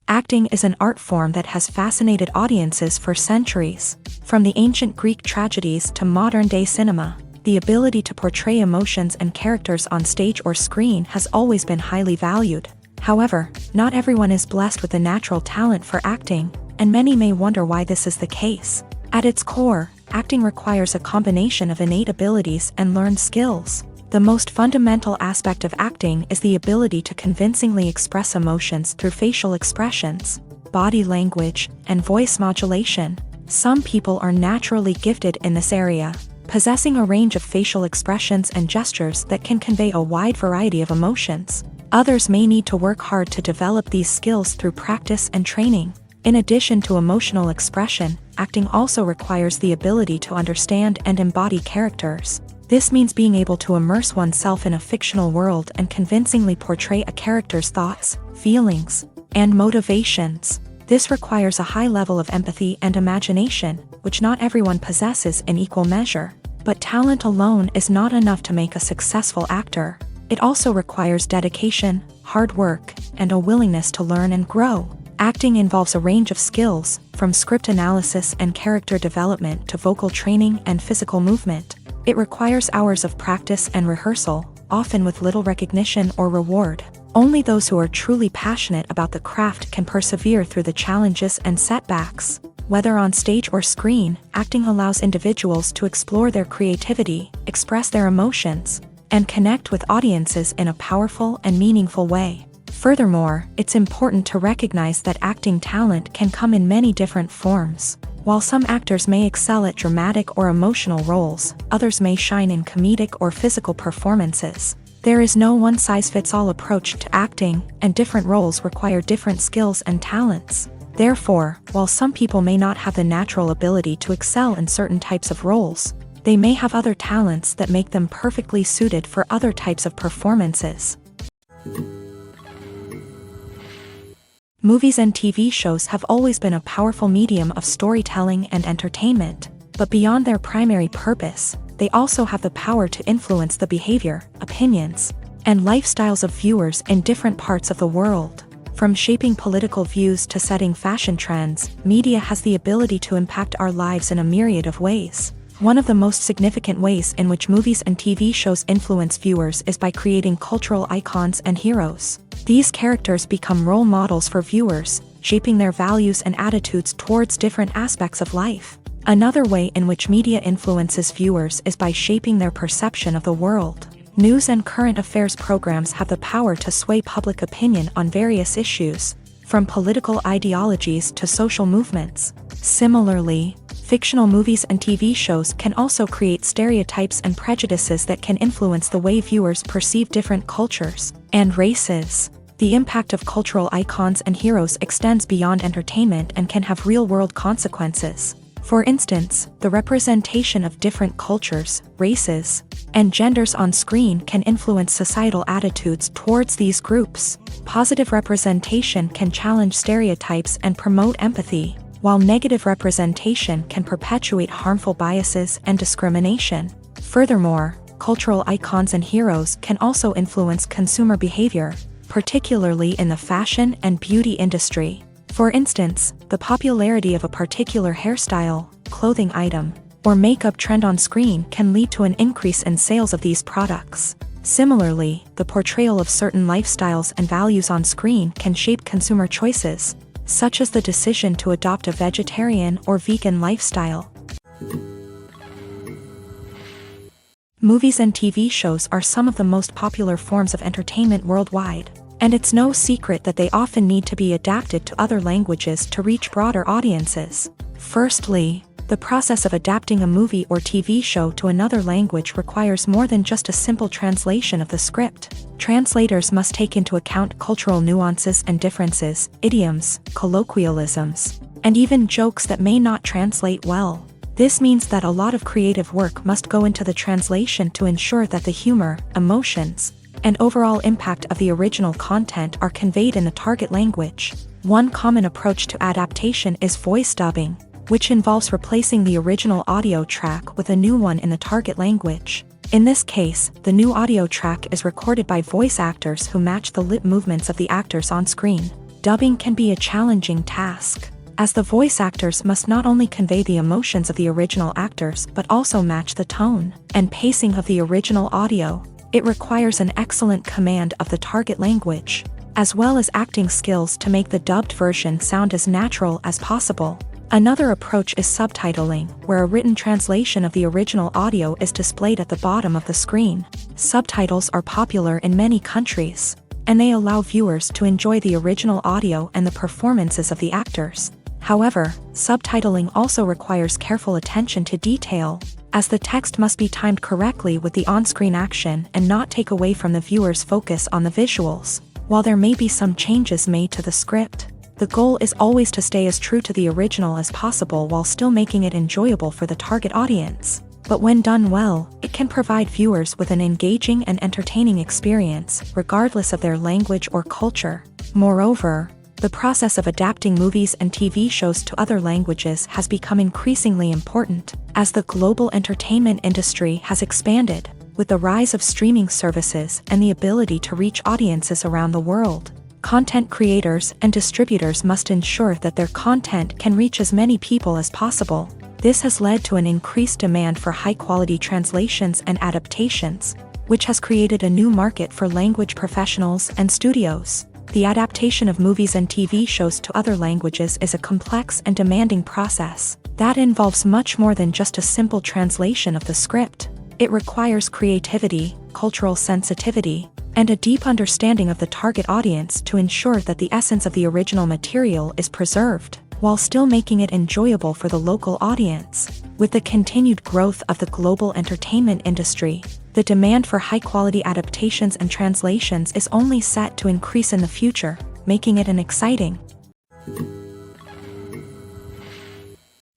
Acting is an art form that has fascinated audiences for centuries. From the ancient Greek tragedies to modern-day cinema, the ability to portray emotions and characters on stage or screen has always been highly valued. However, not everyone is blessed with the natural talent for acting, and many may wonder why this is the case. At its core, acting requires a combination of innate abilities and learned skills. The most fundamental aspect of acting is the ability to convincingly express emotions through facial expressions, body language, and voice modulation. Some people are naturally gifted in this area, possessing a range of facial expressions and gestures that can convey a wide variety of emotions. Others may need to work hard to develop these skills through practice and training. In addition to emotional expression, acting also requires the ability to understand and embody characters. This means being able to immerse oneself in a fictional world and convincingly portray a character's thoughts, feelings, and motivations. This requires a high level of empathy and imagination, which not everyone possesses in equal measure. But talent alone is not enough to make a successful actor. It also requires dedication, hard work, and a willingness to learn and grow. Acting involves a range of skills, from script analysis and character development to vocal training and physical movement. It requires hours of practice and rehearsal, often with little recognition or reward. Only those who are truly passionate about the craft can persevere through the challenges and setbacks. Whether on stage or screen, acting allows individuals to explore their creativity, express their emotions, and connect with audiences in a powerful and meaningful way. Furthermore, it's important to recognize that acting talent can come in many different forms. While some actors may excel at dramatic or emotional roles, others may shine in comedic or physical performances. There is no one-size-fits-all approach to acting, and different roles require different skills and talents. Therefore, while some people may not have the natural ability to excel in certain types of roles, they may have other talents that make them perfectly suited for other types of performances. Movies and TV shows have always been a powerful medium of storytelling and entertainment, but beyond their primary purpose, they also have the power to influence the behavior, opinions, and lifestyles of viewers in different parts of the world. From shaping political views to setting fashion trends, media has the ability to impact our lives in a myriad of ways. One of the most significant ways in which movies and TV shows influence viewers is by creating cultural icons and heroes. These characters become role models for viewers, shaping their values and attitudes towards different aspects of life. Another way in which media influences viewers is by shaping their perception of the world. News and current affairs programs have the power to sway public opinion on various issues, from political ideologies to social movements. Similarly, fictional movies and TV shows can also create stereotypes and prejudices that can influence the way viewers perceive different cultures and races. The impact of cultural icons and heroes extends beyond entertainment and can have real-world consequences. For instance, the representation of different cultures, races, and genders on screen can influence societal attitudes towards these groups. Positive representation can challenge stereotypes and promote empathy, while negative representation can perpetuate harmful biases and discrimination. Furthermore, cultural icons and heroes can also influence consumer behavior, particularly in the fashion and beauty industry. For instance, the popularity of a particular hairstyle, clothing item, or makeup trend on screen can lead to an increase in sales of these products. Similarly, the portrayal of certain lifestyles and values on screen can shape consumer choices, such as the decision to adopt a vegetarian or vegan lifestyle. Movies and TV shows are some of the most popular forms of entertainment worldwide, and it's no secret that they often need to be adapted to other languages to reach broader audiences. Firstly, the process of adapting a movie or TV show to another language requires more than just a simple translation of the script. Translators must take into account cultural nuances and differences, idioms, colloquialisms, and even jokes that may not translate well. This means that a lot of creative work must go into the translation to ensure that the humor, emotions, and overall impact of the original content are conveyed in the target language. One common approach to adaptation is voice dubbing, which involves replacing the original audio track with a new one in the target language. In this case, the new audio track is recorded by voice actors who match the lip movements of the actors on screen. Dubbing can be a challenging task, as the voice actors must not only convey the emotions of the original actors but also match the tone and pacing of the original audio. It requires an excellent command of the target language, as well as acting skills to make the dubbed version sound as natural as possible. Another approach is subtitling, where a written translation of the original audio is displayed at the bottom of the screen. Subtitles are popular in many countries, and they allow viewers to enjoy the original audio and the performances of the actors. However, subtitling also requires careful attention to detail, as the text must be timed correctly with the on-screen action and not take away from the viewer's focus on the visuals. While there may be some changes made to the script, the goal is always to stay as true to the original as possible while still making it enjoyable for the target audience. But when done well, it can provide viewers with an engaging and entertaining experience, regardless of their language or culture. Moreover, the process of adapting movies and TV shows to other languages has become increasingly important, as the global entertainment industry has expanded, with the rise of streaming services and the ability to reach audiences around the world. Content creators and distributors must ensure that their content can reach as many people as possible. This has led to an increased demand for high-quality translations and adaptations, which has created a new market for language professionals and studios. The adaptation of movies and TV shows to other languages is a complex and demanding process that involves much more than just a simple translation of the script. It requires creativity, cultural sensitivity, and a deep understanding of the target audience to ensure that the essence of the original material is preserved, while still making it enjoyable for the local audience. With the continued growth of the global entertainment industry, the demand for high-quality adaptations and translations is only set to increase in the future, making it an exciting.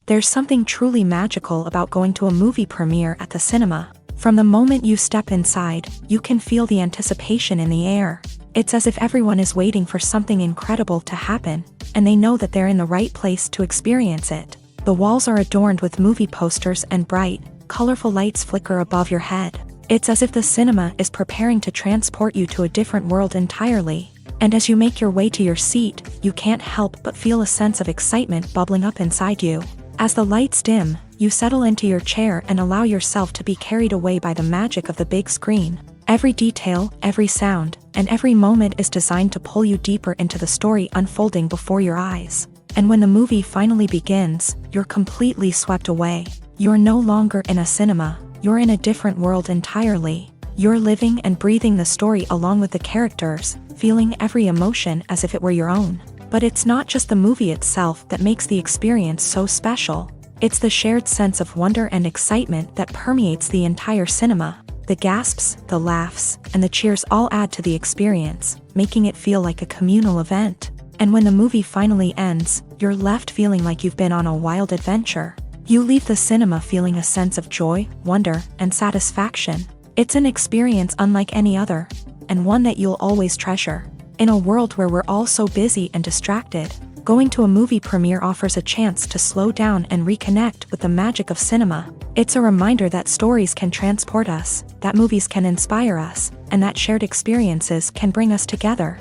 There's something truly magical about going to a movie premiere at the cinema. From the moment you step inside, you can feel the anticipation in the air. It's as if everyone is waiting for something incredible to happen, and they know that they're in the right place to experience it. The walls are adorned with movie posters and bright, colorful lights flicker above your head. It's as if the cinema is preparing to transport you to a different world entirely. And as you make your way to your seat, you can't help but feel a sense of excitement bubbling up inside you. As the lights dim, you settle into your chair and allow yourself to be carried away by the magic of the big screen. Every detail, every sound, and every moment is designed to pull you deeper into the story unfolding before your eyes. And when the movie finally begins, you're completely swept away. You're no longer in a cinema, you're in a different world entirely. You're living and breathing the story along with the characters, feeling every emotion as if it were your own. But it's not just the movie itself that makes the experience so special. It's the shared sense of wonder and excitement that permeates the entire cinema. The gasps, the laughs, and the cheers all add to the experience, making it feel like a communal event. And when the movie finally ends, you're left feeling like you've been on a wild adventure. You leave the cinema feeling a sense of joy, wonder, and satisfaction. It's an experience unlike any other, and one that you'll always treasure. In a world where we're all so busy and distracted, going to a movie premiere offers a chance to slow down and reconnect with the magic of cinema. It's a reminder that stories can transport us, that movies can inspire us, and that shared experiences can bring us together.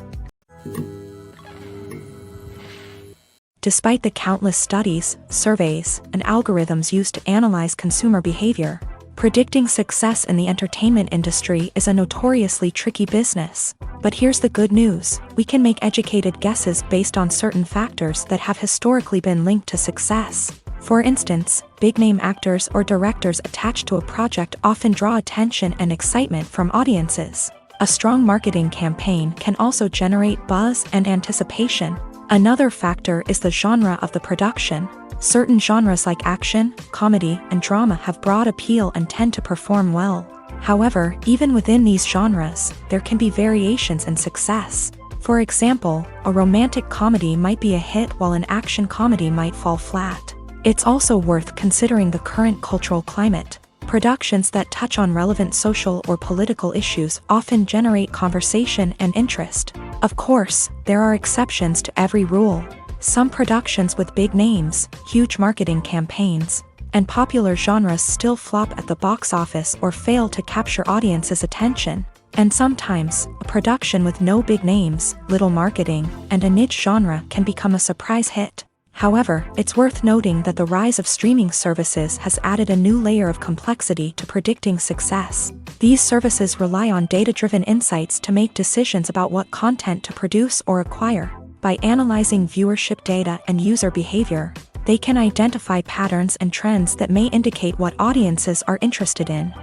Despite the countless studies, surveys, and algorithms used to analyze consumer behavior, Predicting success in the entertainment industry is a notoriously tricky business. But here's the good news: we can make educated guesses based on certain factors that have historically been linked to success. For instance, big-name actors or directors attached to a project often draw attention and excitement from audiences. A strong marketing campaign can also generate buzz and anticipation. Another factor is the genre of the production. Certain genres like action, comedy, and drama have broad appeal and tend to perform well. However, even within these genres, there can be variations in success. For example, a romantic comedy might be a hit while an action comedy might fall flat. It's also worth considering the current cultural climate. Productions that touch on relevant social or political issues often generate conversation and interest. Of course, there are exceptions to every rule. Some productions with big names, huge marketing campaigns, and popular genres still flop at the box office or fail to capture audiences' attention. And sometimes, a production with no big names, little marketing, and a niche genre can become a surprise hit. However, it's worth noting that the rise of streaming services has added a new layer of complexity to predicting success. These services rely on data-driven insights to make decisions about what content to produce or acquire. By analyzing viewership data and user behavior, they can identify patterns and trends that may indicate what audiences are interested in.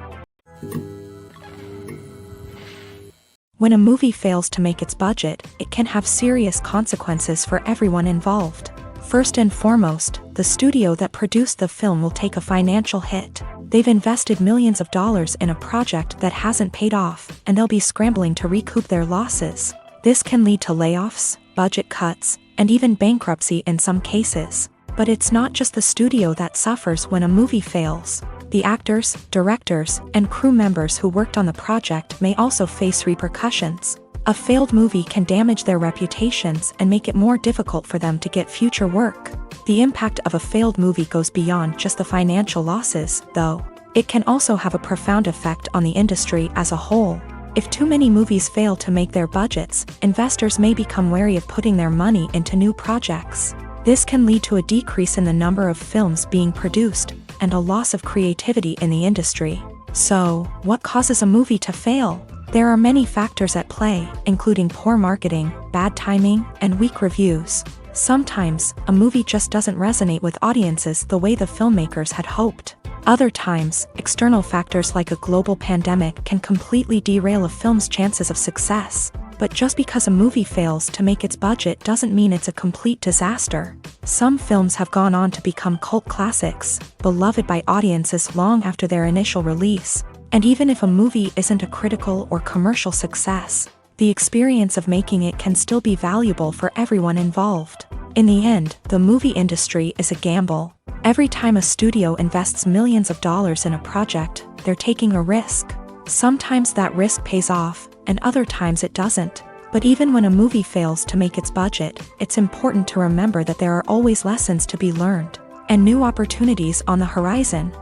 When a movie fails to make its budget, it can have serious consequences for everyone involved. First and foremost, the studio that produced the film will take a financial hit. They've invested millions of dollars in a project that hasn't paid off, and they'll be scrambling to recoup their losses. This can lead to layoffs, budget cuts, and even bankruptcy in some cases. But it's not just the studio that suffers when a movie fails. The actors, directors, and crew members who worked on the project may also face repercussions. A failed movie can damage their reputations and make it more difficult for them to get future work. The impact of a failed movie goes beyond just the financial losses, though. It can also have a profound effect on the industry as a whole. If too many movies fail to make their budgets, investors may become wary of putting their money into new projects. This can lead to a decrease in the number of films being produced, and a loss of creativity in the industry. So, what causes a movie to fail? There are many factors at play, including poor marketing, bad timing, and weak reviews. Sometimes, a movie just doesn't resonate with audiences the way the filmmakers had hoped. Other times, external factors like a global pandemic can completely derail a film's chances of success. But just because a movie fails to make its budget doesn't mean it's a complete disaster. Some films have gone on to become cult classics, beloved by audiences long after their initial release. And even if a movie isn't a critical or commercial success, the experience of making it can still be valuable for everyone involved. In the end, the movie industry is a gamble. Every time a studio invests millions of dollars in a project, they're taking a risk. Sometimes that risk pays off, and other times it doesn't. But even when a movie fails to make its budget, it's important to remember that there are always lessons to be learned, and new opportunities on the horizon.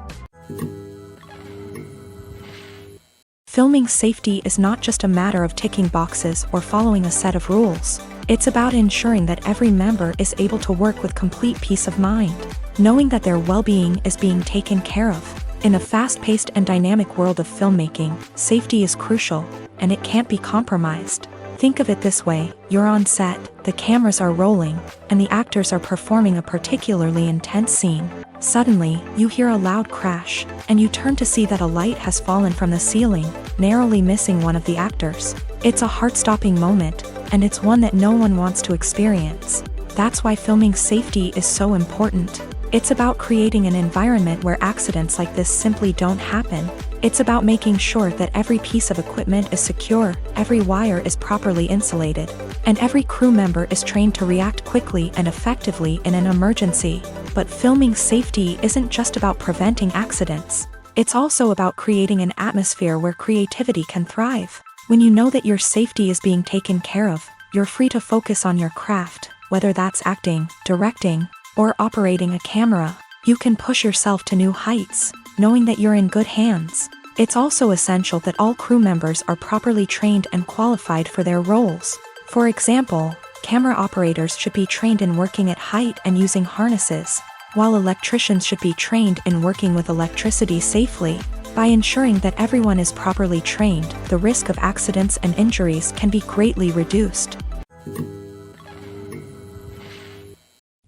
Filming safety is not just a matter of ticking boxes or following a set of rules. It's about ensuring that every member is able to work with complete peace of mind, knowing that their well-being is being taken care of. In a fast-paced and dynamic world of filmmaking, safety is crucial, and it can't be compromised. Think of it this way: you're on set, the cameras are rolling, and the actors are performing a particularly intense scene. Suddenly, you hear a loud crash, and you turn to see that a light has fallen from the ceiling, narrowly missing one of the actors. It's a heart-stopping moment, and it's one that no one wants to experience. That's why filming safety is so important. It's about creating an environment where accidents like this simply don't happen. It's about making sure that every piece of equipment is secure, every wire is properly insulated, and every crew member is trained to react quickly and effectively in an emergency. But filming safety isn't just about preventing accidents. It's also about creating an atmosphere where creativity can thrive. When you know that your safety is being taken care of, you're free to focus on your craft, whether that's acting, directing, or operating a camera. You can push yourself to new heights, knowing that you're in good hands. It's also essential that all crew members are properly trained and qualified for their roles. For example, camera operators should be trained in working at height and using harnesses, while electricians should be trained in working with electricity safely. By ensuring that everyone is properly trained, the risk of accidents and injuries can be greatly reduced.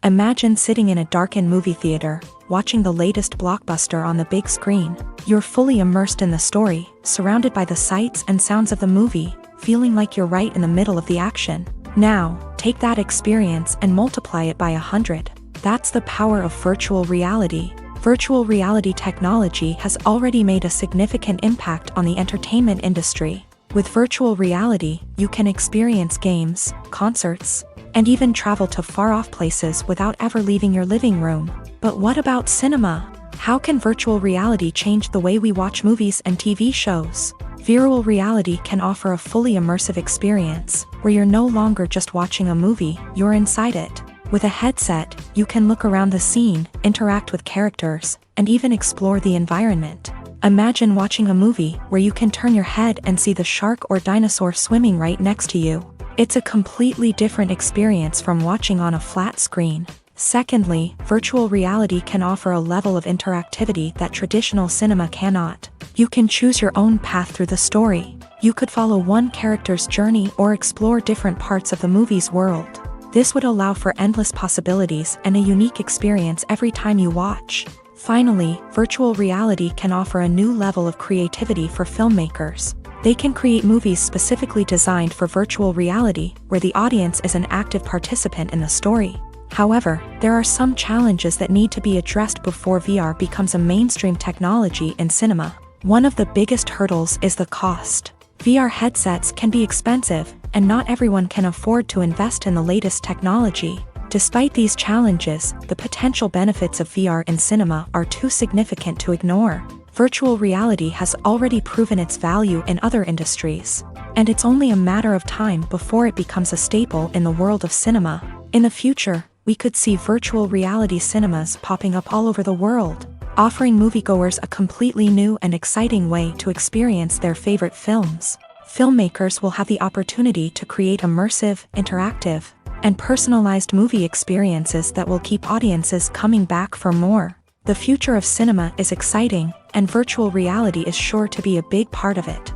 Imagine sitting in a darkened movie theater, watching the latest blockbuster on the big screen. You're fully immersed in the story, surrounded by the sights and sounds of the movie, feeling like you're right in the middle of the action. Now, take that experience and multiply it by 100. That's the power of virtual reality. Virtual reality technology has already made a significant impact on the entertainment industry. With virtual reality, you can experience games, concerts, and even travel to far-off places without ever leaving your living room. But what about cinema? How can virtual reality change the way we watch movies and TV shows? Virtual reality can offer a fully immersive experience, where you're no longer just watching a movie, you're inside it. With a headset, you can look around the scene, interact with characters, and even explore the environment. Imagine watching a movie where you can turn your head and see the shark or dinosaur swimming right next to you. It's a completely different experience from watching on a flat screen. Secondly, virtual reality can offer a level of interactivity that traditional cinema cannot. You can choose your own path through the story. You could follow one character's journey or explore different parts of the movie's world. This would allow for endless possibilities and a unique experience every time you watch. Finally, virtual reality can offer a new level of creativity for filmmakers. They can create movies specifically designed for virtual reality, where the audience is an active participant in the story. However, there are some challenges that need to be addressed before VR becomes a mainstream technology in cinema. One of the biggest hurdles is the cost. VR headsets can be expensive, and not everyone can afford to invest in the latest technology. Despite these challenges, the potential benefits of VR in cinema are too significant to ignore. Virtual reality has already proven its value in other industries, and it's only a matter of time before it becomes a staple in the world of cinema. In the future, we could see virtual reality cinemas popping up all over the world, offering moviegoers a completely new and exciting way to experience their favorite films. Filmmakers will have the opportunity to create immersive, interactive, and personalized movie experiences that will keep audiences coming back for more. The future of cinema is exciting, and virtual reality is sure to be a big part of it.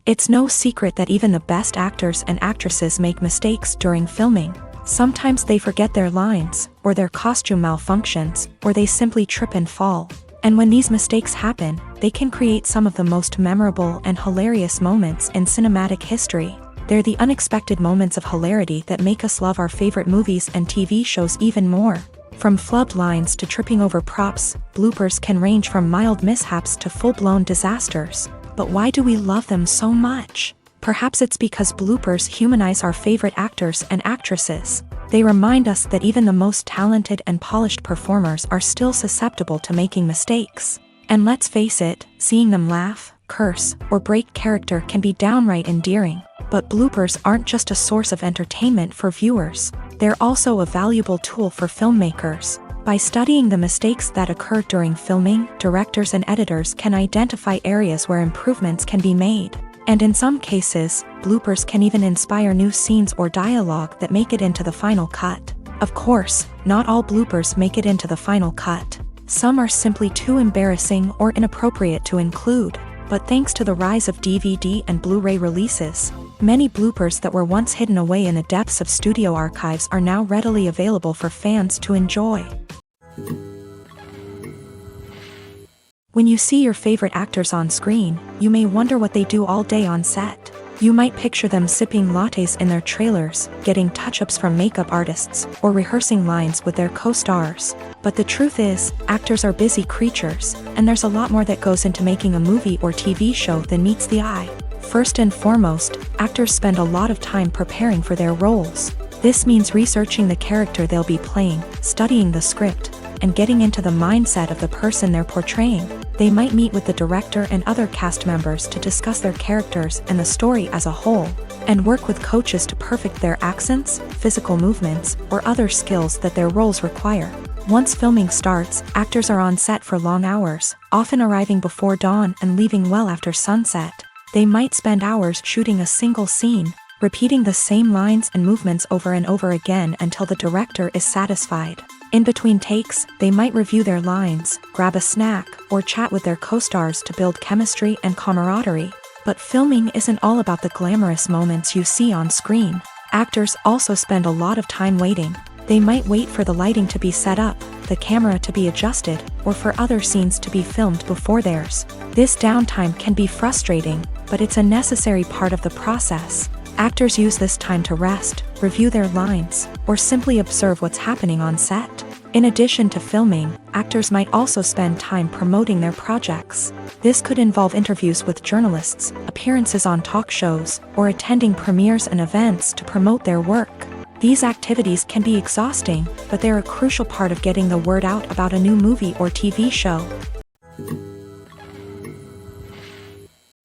It's no secret that even the best actors and actresses make mistakes during filming. Sometimes they forget their lines, or their costume malfunctions, or they simply trip and fall. And when these mistakes happen, they can create some of the most memorable and hilarious moments in cinematic history. They're the unexpected moments of hilarity that make us love our favorite movies and TV shows even more. From flubbed lines to tripping over props, bloopers can range from mild mishaps to full-blown disasters. But why do we love them so much? Perhaps it's because bloopers humanize our favorite actors and actresses. They remind us that even the most talented and polished performers are still susceptible to making mistakes. And let's face it, seeing them laugh, curse, or break character can be downright endearing. But bloopers aren't just a source of entertainment for viewers. They're also a valuable tool for filmmakers. By studying the mistakes that occur during filming, directors and editors can identify areas where improvements can be made. And in some cases, bloopers can even inspire new scenes or dialogue that make it into the final cut. Of course, not all bloopers make it into the final cut. Some are simply too embarrassing or inappropriate to include. But thanks to the rise of DVD and Blu-ray releases, many bloopers that were once hidden away in the depths of studio archives are now readily available for fans to enjoy. When you see your favorite actors on screen, you may wonder what they do all day on set. You might picture them sipping lattes in their trailers, getting touch-ups from makeup artists, or rehearsing lines with their co-stars. But the truth is, actors are busy creatures, and there's a lot more that goes into making a movie or TV show than meets the eye. First and foremost, actors spend a lot of time preparing for their roles. This means researching the character they'll be playing, studying the script, and getting into the mindset of the person they're portraying. They might meet with the director and other cast members to discuss their characters and the story as a whole, and work with coaches to perfect their accents, physical movements, or other skills that their roles require. Once filming starts, actors are on set for long hours, often arriving before dawn and leaving well after sunset. They might spend hours shooting a single scene, repeating the same lines and movements over and over again until the director is satisfied. In between takes, they might review their lines, grab a snack, or chat with their co-stars to build chemistry and camaraderie. But filming isn't all about the glamorous moments you see on screen. Actors also spend a lot of time waiting. They might wait for the lighting to be set up, the camera to be adjusted, or for other scenes to be filmed before theirs. This downtime can be frustrating, but it's a necessary part of the process. Actors use this time to rest, review their lines, or simply observe what's happening on set. In addition to filming, actors might also spend time promoting their projects. This could involve interviews with journalists, appearances on talk shows, or attending premieres and events to promote their work. These activities can be exhausting, but they're a crucial part of getting the word out about a new movie or TV show.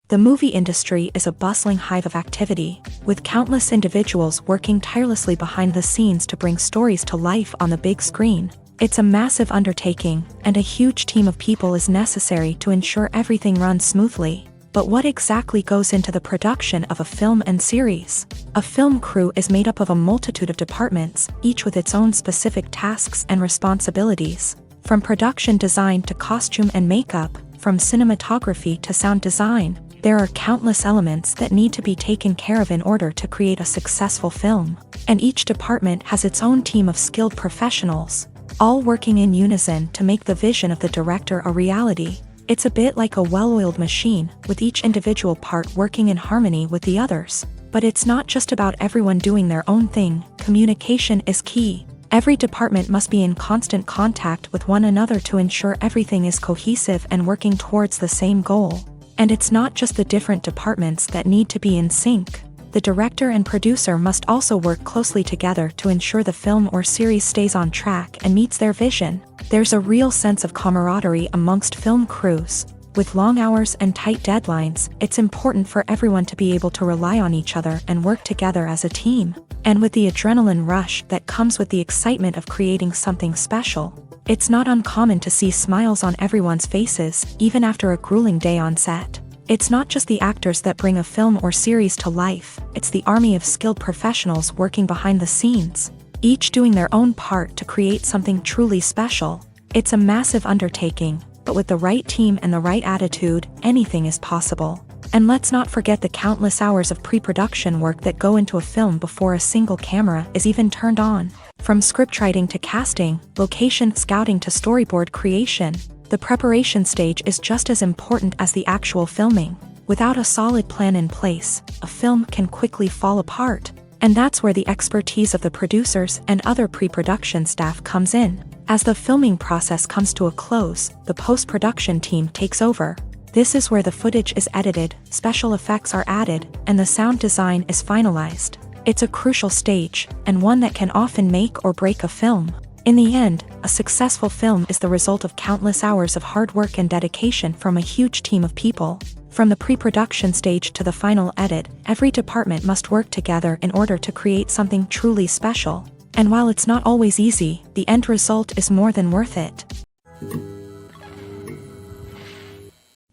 The movie industry is a bustling hive of activity, with countless individuals working tirelessly behind the scenes to bring stories to life on the big screen. It's a massive undertaking, and a huge team of people is necessary to ensure everything runs smoothly. But what exactly goes into the production of a film and series? A film crew is made up of a multitude of departments, each with its own specific tasks and responsibilities. From production design to costume and makeup, from cinematography to sound design, there are countless elements that need to be taken care of in order to create a successful film. And each department has its own team of skilled professionals, all working in unison to make the vision of the director a reality. It's a bit like a well-oiled machine, with each individual part working in harmony with the others. But it's not just about everyone doing their own thing. Communication is key. Every department must be in constant contact with one another to ensure everything is cohesive and working towards the same goal. And it's not just the different departments that need to be in sync. The director and producer must also work closely together to ensure the film or series stays on track and meets their vision. There's a real sense of camaraderie amongst film crews. With long hours and tight deadlines, it's important for everyone to be able to rely on each other and work together as a team. And with the adrenaline rush that comes with the excitement of creating something special, it's not uncommon to see smiles on everyone's faces, even after a grueling day on set. It's not just the actors that bring a film or series to life, it's the army of skilled professionals working behind the scenes, each doing their own part to create something truly special. It's a massive undertaking, but with the right team and the right attitude, anything is possible. And let's not forget the countless hours of pre-production work that go into a film before a single camera is even turned on. From scriptwriting to casting, location scouting to storyboard creation, the preparation stage is just as important as the actual filming. Without a solid plan in place, a film can quickly fall apart. And that's where the expertise of the producers and other pre-production staff comes in. As the filming process comes to a close, the post-production team takes over. This is where the footage is edited, special effects are added, and the sound design is finalized. It's a crucial stage, and one that can often make or break a film. In the end, a successful film is the result of countless hours of hard work and dedication from a huge team of people. From the pre-production stage to the final edit, every department must work together in order to create something truly special. And while it's not always easy, the end result is more than worth it.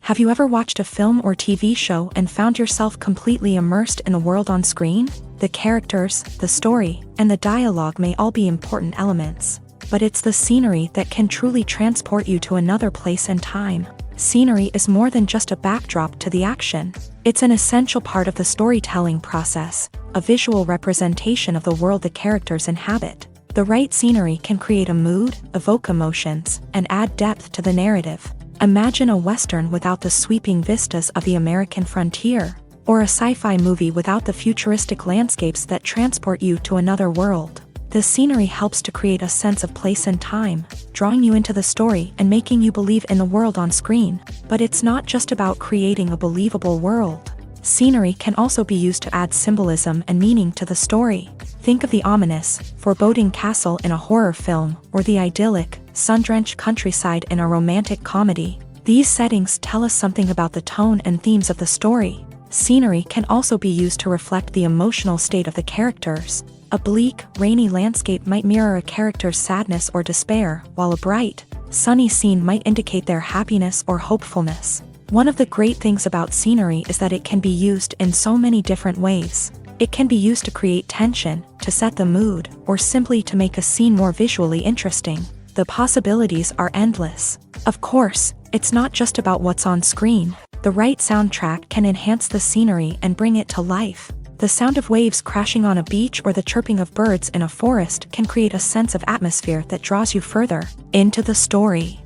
Have you ever watched a film or TV show and found yourself completely immersed in the world on screen? The characters, the story, and the dialogue may all be important elements, but it's the scenery that can truly transport you to another place and time. Scenery is more than just a backdrop to the action. It's an essential part of the storytelling process, a visual representation of the world the characters inhabit. The right scenery can create a mood, evoke emotions, and add depth to the narrative. Imagine a Western without the sweeping vistas of the American frontier, or a sci-fi movie without the futuristic landscapes that transport you to another world. The scenery helps to create a sense of place and time, drawing you into the story and making you believe in the world on screen. But it's not just about creating a believable world. Scenery can also be used to add symbolism and meaning to the story. Think of the ominous, foreboding castle in a horror film, or the idyllic, sun-drenched countryside in a romantic comedy. These settings tell us something about the tone and themes of the story. Scenery can also be used to reflect the emotional state of the characters. A bleak, rainy landscape might mirror a character's sadness or despair, while a bright, sunny scene might indicate their happiness or hopefulness. One of the great things about scenery is that it can be used in so many different ways. It can be used to create tension, to set the mood, or simply to make a scene more visually interesting. The possibilities are endless. Of course, it's not just about what's on screen. The right soundtrack can enhance the scenery and bring it to life. The sound of waves crashing on a beach or the chirping of birds in a forest can create a sense of atmosphere that draws you further into the story.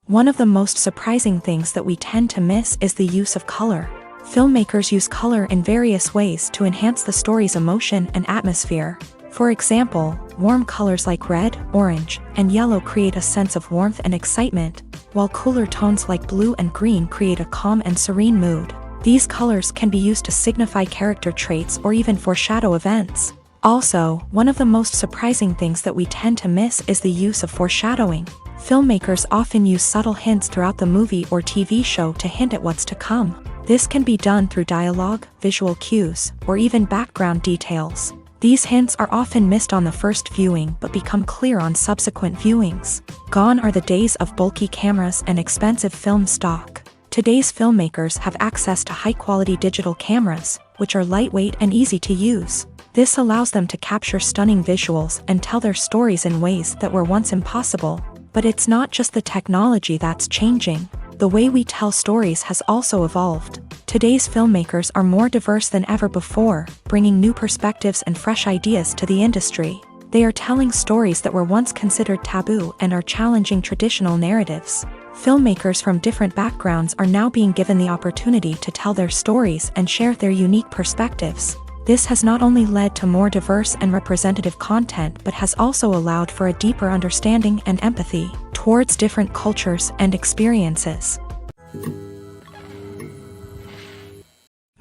One of the most surprising things that we tend to miss is the use of color. Filmmakers use color in various ways to enhance the story's emotion and atmosphere. For example, warm colors like red, orange, and yellow create a sense of warmth and excitement, while cooler tones like blue and green create a calm and serene mood. These colors can be used to signify character traits or even foreshadow events. Also, one of the most surprising things that we tend to miss is the use of foreshadowing. Filmmakers often use subtle hints throughout the movie or TV show to hint at what's to come. This can be done through dialogue, visual cues, or even background details. These hints are often missed on the first viewing but become clear on subsequent viewings. Gone are the days of bulky cameras and expensive film stock. Today's filmmakers have access to high-quality digital cameras, which are lightweight and easy to use. This allows them to capture stunning visuals and tell their stories in ways that were once impossible. But it's not just the technology that's changing. The way we tell stories has also evolved. Today's filmmakers are more diverse than ever before, bringing new perspectives and fresh ideas to the industry. They are telling stories that were once considered taboo and are challenging traditional narratives. Filmmakers from different backgrounds are now being given the opportunity to tell their stories and share their unique perspectives. This has not only led to more diverse and representative content but has also allowed for a deeper understanding and empathy towards different cultures and experiences.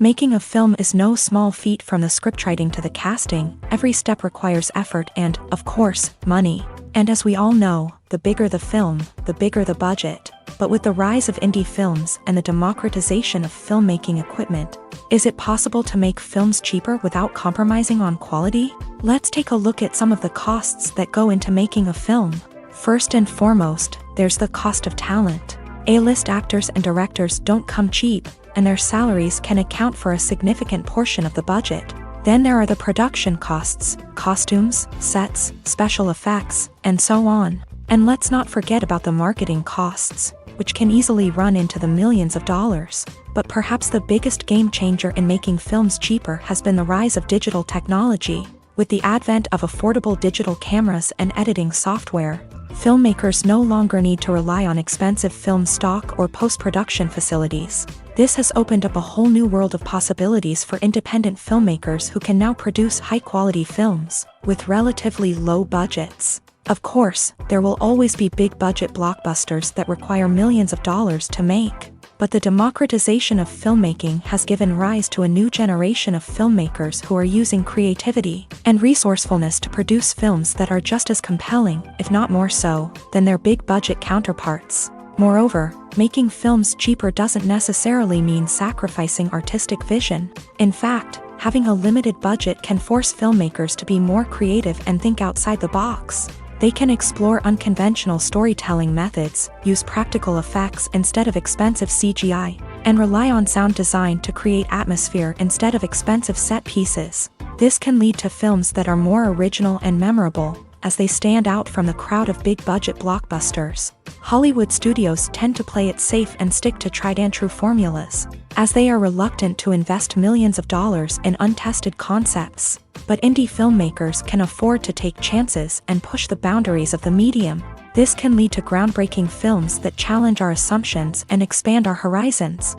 Making a film is no small feat. From the scriptwriting to the casting, every step requires effort and, of course, money. And as we all know, the bigger the film, the bigger the budget. But with the rise of indie films and the democratization of filmmaking equipment, is it possible to make films cheaper without compromising on quality? Let's take a look at some of the costs that go into making a film. First and foremost, there's the cost of talent. A-list actors and directors don't come cheap, and their salaries can account for a significant portion of the budget. Then there are the production costs, costumes, sets, special effects, and so on. And let's not forget about the marketing costs, which can easily run into the millions of dollars. But perhaps the biggest game changer in making films cheaper has been the rise of digital technology. With the advent of affordable digital cameras and editing software, filmmakers no longer need to rely on expensive film stock or post-production facilities. This has opened up a whole new world of possibilities for independent filmmakers who can now produce high-quality films with relatively low budgets. Of course, there will always be big-budget blockbusters that require millions of dollars to make. But the democratization of filmmaking has given rise to a new generation of filmmakers who are using creativity and resourcefulness to produce films that are just as compelling, if not more so, than their big-budget counterparts. Moreover, making films cheaper doesn't necessarily mean sacrificing artistic vision. In fact, having a limited budget can force filmmakers to be more creative and think outside the box. They can explore unconventional storytelling methods, use practical effects instead of expensive CGI, and rely on sound design to create atmosphere instead of expensive set pieces. This can lead to films that are more original and memorable, as they stand out from the crowd of big-budget blockbusters. Hollywood studios tend to play it safe and stick to tried-and-true formulas, as they are reluctant to invest millions of dollars in untested concepts. But indie filmmakers can afford to take chances and push the boundaries of the medium. This can lead to groundbreaking films that challenge our assumptions and expand our horizons.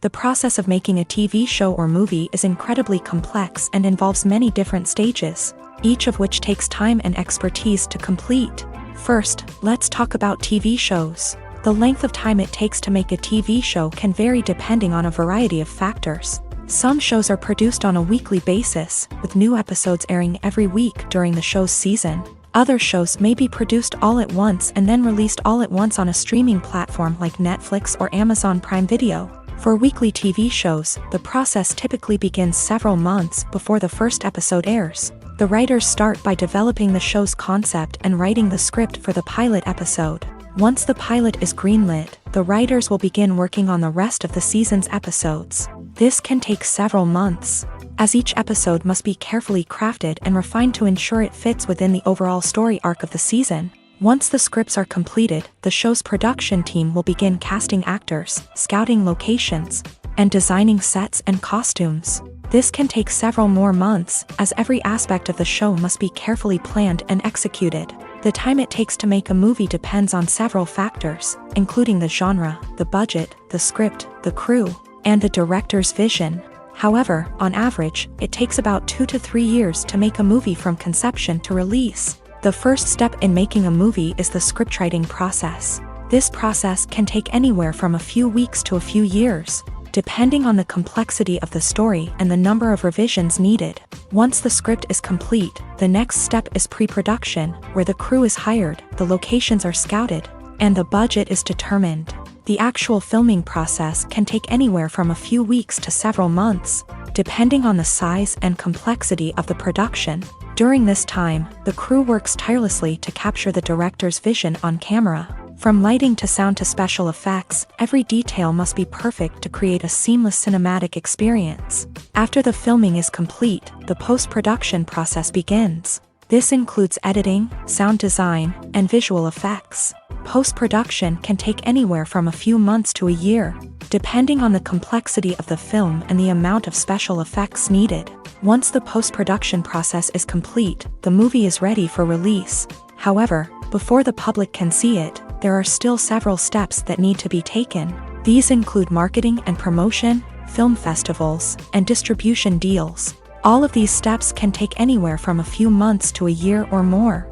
The process of making a TV show or movie is incredibly complex and involves many different stages, each of which takes time and expertise to complete. First, let's talk about TV shows. The length of time it takes to make a TV show can vary depending on a variety of factors. Some shows are produced on a weekly basis, with new episodes airing every week during the show's season. Other shows may be produced all at once and then released all at once on a streaming platform like Netflix or Amazon Prime Video. For weekly TV shows, the process typically begins several months before the first episode airs. The writers start by developing the show's concept and writing the script for the pilot episode. Once the pilot is greenlit, the writers will begin working on the rest of the season's episodes. This can take several months, as each episode must be carefully crafted and refined to ensure it fits within the overall story arc of the season. Once the scripts are completed, the show's production team will begin casting actors, scouting locations, and designing sets and costumes. This can take several more months, as every aspect of the show must be carefully planned and executed. The time it takes to make a movie depends on several factors, including the genre, the budget, the script, the crew, and the director's vision. However, on average, it takes about 2 to 3 years to make a movie from conception to release. The first step in making a movie is the scriptwriting process. This process can take anywhere from a few weeks to a few years, depending on the complexity of the story and the number of revisions needed. Once the script is complete, the next step is pre-production, where the crew is hired, the locations are scouted, and the budget is determined. The actual filming process can take anywhere from a few weeks to several months, depending on the size and complexity of the production. During this time, the crew works tirelessly to capture the director's vision on camera. From lighting to sound to special effects, every detail must be perfect to create a seamless cinematic experience. After the filming is complete, the post-production process begins. This includes editing, sound design, and visual effects. Post-production can take anywhere from a few months to a year, depending on the complexity of the film and the amount of special effects needed. Once the post-production process is complete, the movie is ready for release. However, before the public can see it, there are still several steps that need to be taken. These include marketing and promotion, film festivals, and distribution deals. All of these steps can take anywhere from a few months to a year or more.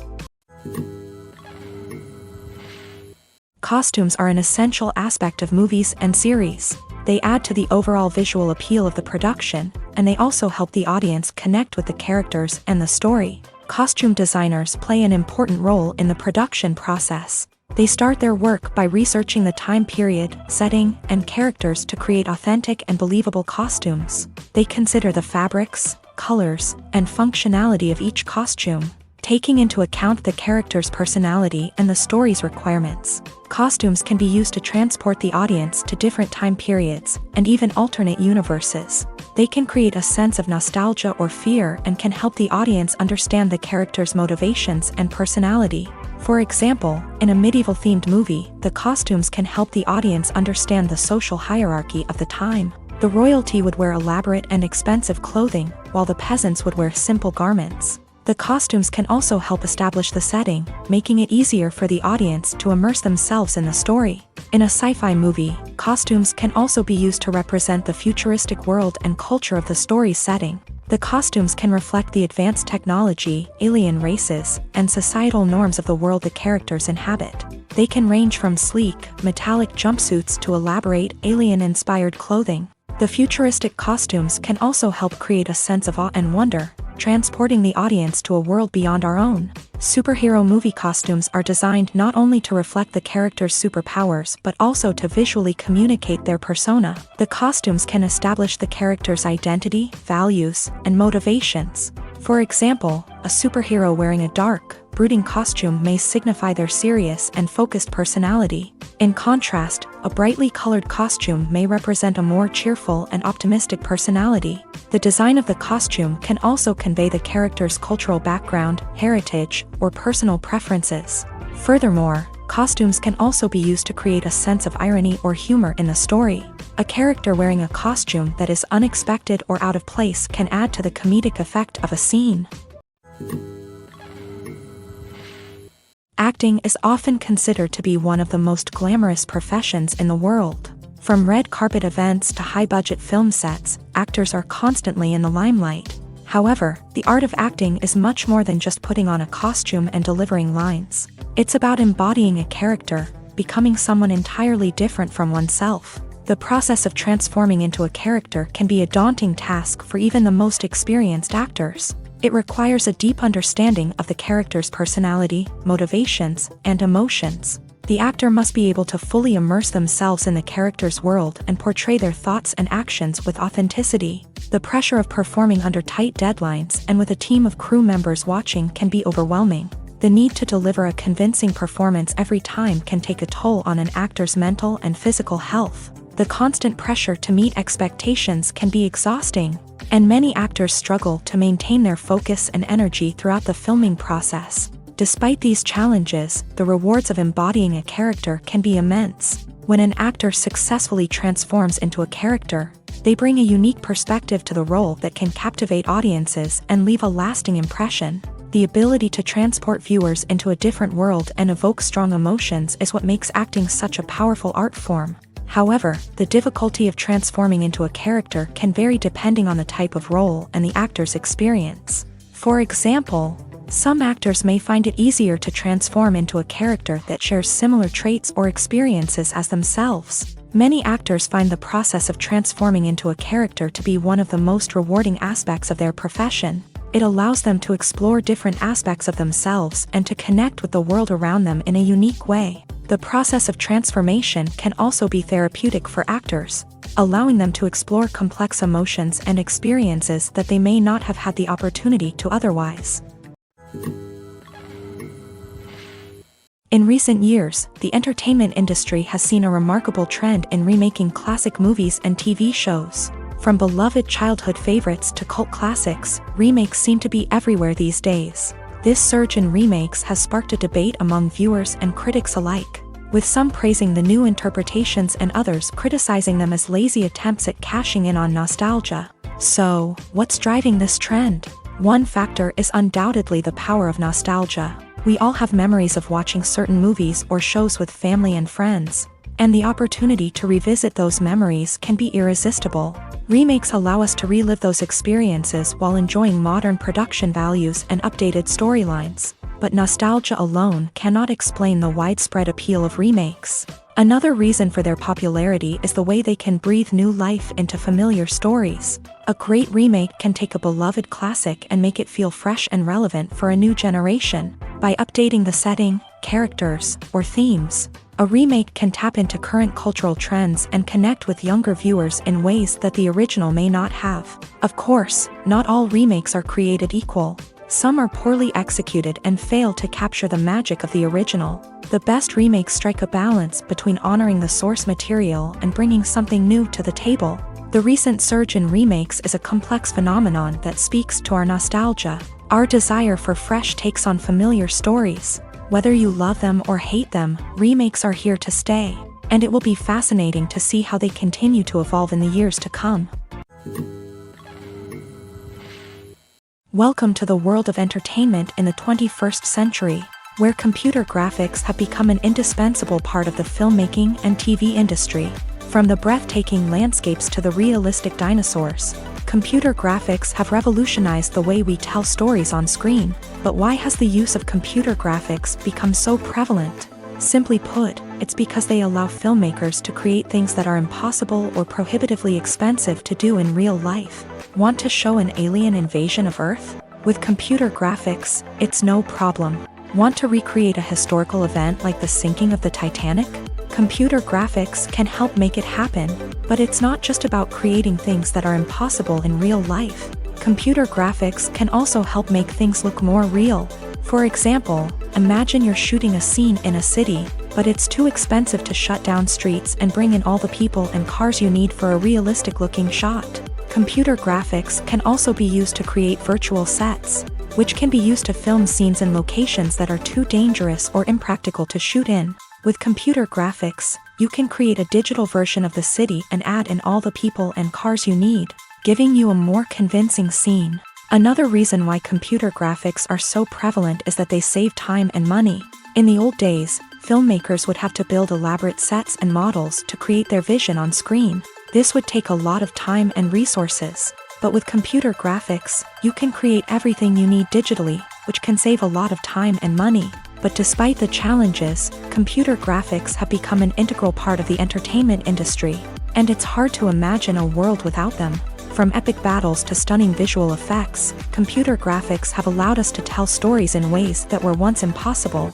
Costumes are an essential aspect of movies and series. They add to the overall visual appeal of the production, and they also help the audience connect with the characters and the story. Costume designers play an important role in the production process. They start their work by researching the time period, setting, and characters to create authentic and believable costumes. They consider the fabrics, colors, and functionality of each costume, taking into account the character's personality and the story's requirements. Costumes can be used to transport the audience to different time periods and even alternate universes. They can create a sense of nostalgia or fear and can help the audience understand the character's motivations and personality. For example, in a medieval-themed movie, the costumes can help the audience understand the social hierarchy of the time. The royalty would wear elaborate and expensive clothing, while the peasants would wear simple garments. The costumes can also help establish the setting, making it easier for the audience to immerse themselves in the story. In a sci-fi movie, costumes can also be used to represent the futuristic world and culture of the story's setting. The costumes can reflect the advanced technology, alien races, and societal norms of the world the characters inhabit. They can range from sleek, metallic jumpsuits to elaborate, alien-inspired clothing. The futuristic costumes can also help create a sense of awe and wonder, transporting the audience to a world beyond our own. Superhero movie costumes are designed not only to reflect the character's superpowers but also to visually communicate their persona. The costumes can establish the character's identity, values, and motivations. For example, a superhero wearing a dark, brooding costume may signify their serious and focused personality. In contrast, a brightly colored costume may represent a more cheerful and optimistic personality. The design of the costume can also convey the character's cultural background, heritage, or personal preferences. Furthermore, costumes can also be used to create a sense of irony or humor in the story. A character wearing a costume that is unexpected or out of place can add to the comedic effect of a scene. Acting is often considered to be one of the most glamorous professions in the world. From red carpet events to high-budget film sets, actors are constantly in the limelight. However, the art of acting is much more than just putting on a costume and delivering lines. It's about embodying a character, becoming someone entirely different from oneself. The process of transforming into a character can be a daunting task for even the most experienced actors. It requires a deep understanding of the character's personality, motivations, and emotions. The actor must be able to fully immerse themselves in the character's world and portray their thoughts and actions with authenticity. The pressure of performing under tight deadlines and with a team of crew members watching can be overwhelming. The need to deliver a convincing performance every time can take a toll on an actor's mental and physical health. The constant pressure to meet expectations can be exhausting, and many actors struggle to maintain their focus and energy throughout the filming process. Despite these challenges, the rewards of embodying a character can be immense. When an actor successfully transforms into a character, they bring a unique perspective to the role that can captivate audiences and leave a lasting impression. The ability to transport viewers into a different world and evoke strong emotions is what makes acting such a powerful art form. However, the difficulty of transforming into a character can vary depending on the type of role and the actor's experience. For example, some actors may find it easier to transform into a character that shares similar traits or experiences as themselves. Many actors find the process of transforming into a character to be one of the most rewarding aspects of their profession. It allows them to explore different aspects of themselves and to connect with the world around them in a unique way. The process of transformation can also be therapeutic for actors, allowing them to explore complex emotions and experiences that they may not have had the opportunity to otherwise. In recent years, the entertainment industry has seen a remarkable trend in remaking classic movies and TV shows. From beloved childhood favorites to cult classics, remakes seem to be everywhere these days. This surge in remakes has sparked a debate among viewers and critics alike, with some praising the new interpretations and others criticizing them as lazy attempts at cashing in on nostalgia. So, what's driving this trend? One factor is undoubtedly the power of nostalgia. We all have memories of watching certain movies or shows with family and friends, and the opportunity to revisit those memories can be irresistible. Remakes allow us to relive those experiences while enjoying modern production values and updated storylines. But nostalgia alone cannot explain the widespread appeal of remakes. Another reason for their popularity is the way they can breathe new life into familiar stories. A great remake can take a beloved classic and make it feel fresh and relevant for a new generation. By updating the setting, characters, or themes, a remake can tap into current cultural trends and connect with younger viewers in ways that the original may not have. Of course, not all remakes are created equal. Some are poorly executed and fail to capture the magic of the original. The best remakes strike a balance between honoring the source material and bringing something new to the table. The recent surge in remakes is a complex phenomenon that speaks to our nostalgia, our desire for fresh takes on familiar stories. Whether you love them or hate them, remakes are here to stay, and it will be fascinating to see how they continue to evolve in the years to come. Welcome to the world of entertainment in the 21st century, where computer graphics have become an indispensable part of the filmmaking and TV industry. From the breathtaking landscapes to the realistic dinosaurs, computer graphics have revolutionized the way we tell stories on screen. But why has the use of computer graphics become so prevalent? Simply put, it's because they allow filmmakers to create things that are impossible or prohibitively expensive to do in real life. Want to show an alien invasion of Earth? With computer graphics, it's no problem. Want to recreate a historical event like the sinking of the Titanic? Computer graphics can help make it happen, but it's not just about creating things that are impossible in real life. Computer graphics can also help make things look more real. For example, imagine you're shooting a scene in a city, but it's too expensive to shut down streets and bring in all the people and cars you need for a realistic-looking shot. Computer graphics can also be used to create virtual sets, which can be used to film scenes in locations that are too dangerous or impractical to shoot in. With computer graphics, you can create a digital version of the city and add in all the people and cars you need, giving you a more convincing scene. Another reason why computer graphics are so prevalent is that they save time and money. In the old days, filmmakers would have to build elaborate sets and models to create their vision on screen. This would take a lot of time and resources. But with computer graphics, you can create everything you need digitally, which can save a lot of time and money. But despite the challenges, computer graphics have become an integral part of the entertainment industry, and it's hard to imagine a world without them. From epic battles to stunning visual effects, computer graphics have allowed us to tell stories in ways that were once impossible.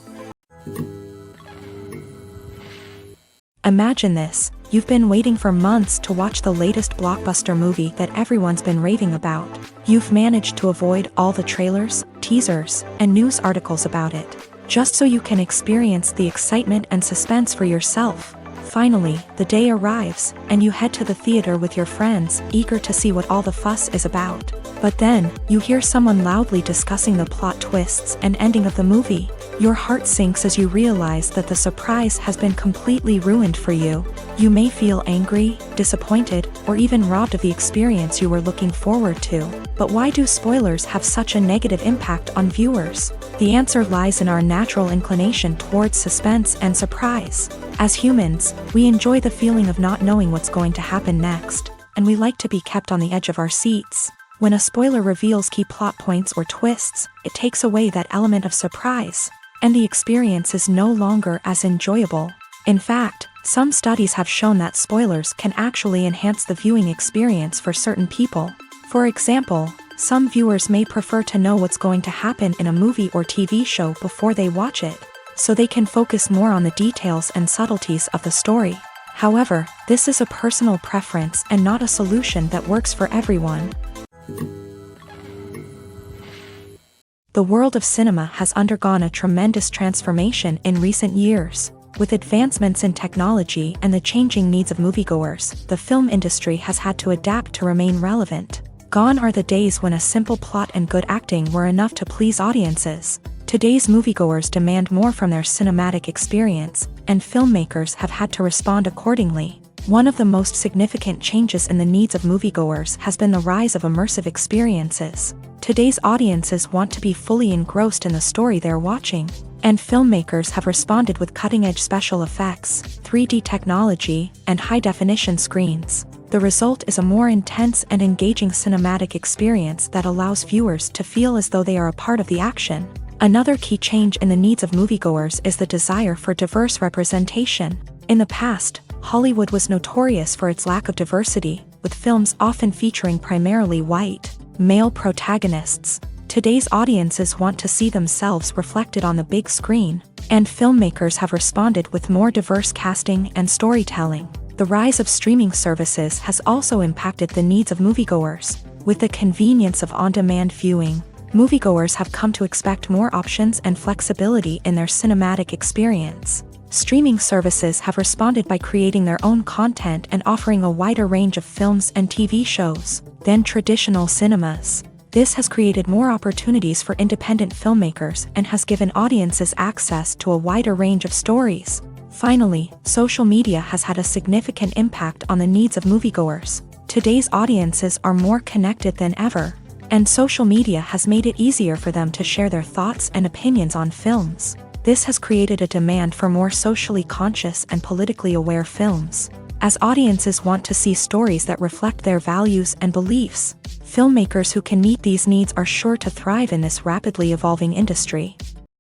Imagine this: You've been waiting for months to watch the latest blockbuster movie that everyone's been raving about. You've managed to avoid all the trailers, teasers, and news articles about it, just so you can experience the excitement and suspense for yourself. Finally, the day arrives, and you head to the theater with your friends, eager to see what all the fuss is about. But then, you hear someone loudly discussing the plot twists and ending of the movie. Your heart sinks as you realize that the surprise has been completely ruined for you. You may feel angry, disappointed, or even robbed of the experience you were looking forward to. But why do spoilers have such a negative impact on viewers? The answer lies in our natural inclination towards suspense and surprise. As humans, we enjoy the feeling of not knowing what's going to happen next, and we like to be kept on the edge of our seats. When a spoiler reveals key plot points or twists, it takes away that element of surprise, and the experience is no longer as enjoyable. In fact, some studies have shown that spoilers can actually enhance the viewing experience for certain people. For example, some viewers may prefer to know what's going to happen in a movie or TV show before they watch it, so they can focus more on the details and subtleties of the story. However, this is a personal preference and not a solution that works for everyone. The world of cinema has undergone a tremendous transformation in recent years. With advancements in technology and the changing needs of moviegoers, the film industry has had to adapt to remain relevant. Gone are the days when a simple plot and good acting were enough to please audiences. Today's moviegoers demand more from their cinematic experience, and filmmakers have had to respond accordingly. One of the most significant changes in the needs of moviegoers has been the rise of immersive experiences. Today's audiences want to be fully engrossed in the story they're watching, and filmmakers have responded with cutting-edge special effects, 3D technology, and high-definition screens. The result is a more intense and engaging cinematic experience that allows viewers to feel as though they are a part of the action. Another key change in the needs of moviegoers is the desire for diverse representation. In the past, Hollywood was notorious for its lack of diversity, with films often featuring primarily white, male protagonists. Today's audiences want to see themselves reflected on the big screen, and filmmakers have responded with more diverse casting and storytelling. The rise of streaming services has also impacted the needs of moviegoers. With the convenience of on-demand viewing, moviegoers have come to expect more options and flexibility in their cinematic experience. Streaming services have responded by creating their own content and offering a wider range of films and TV shows than traditional cinemas. This has created more opportunities for independent filmmakers and has given audiences access to a wider range of stories. Finally, social media has had a significant impact on the needs of moviegoers. Today's audiences are more connected than ever, and social media has made it easier for them to share their thoughts and opinions on films. This has created a demand for more socially conscious and politically aware films. As audiences want to see stories that reflect their values and beliefs, filmmakers who can meet these needs are sure to thrive in this rapidly evolving industry.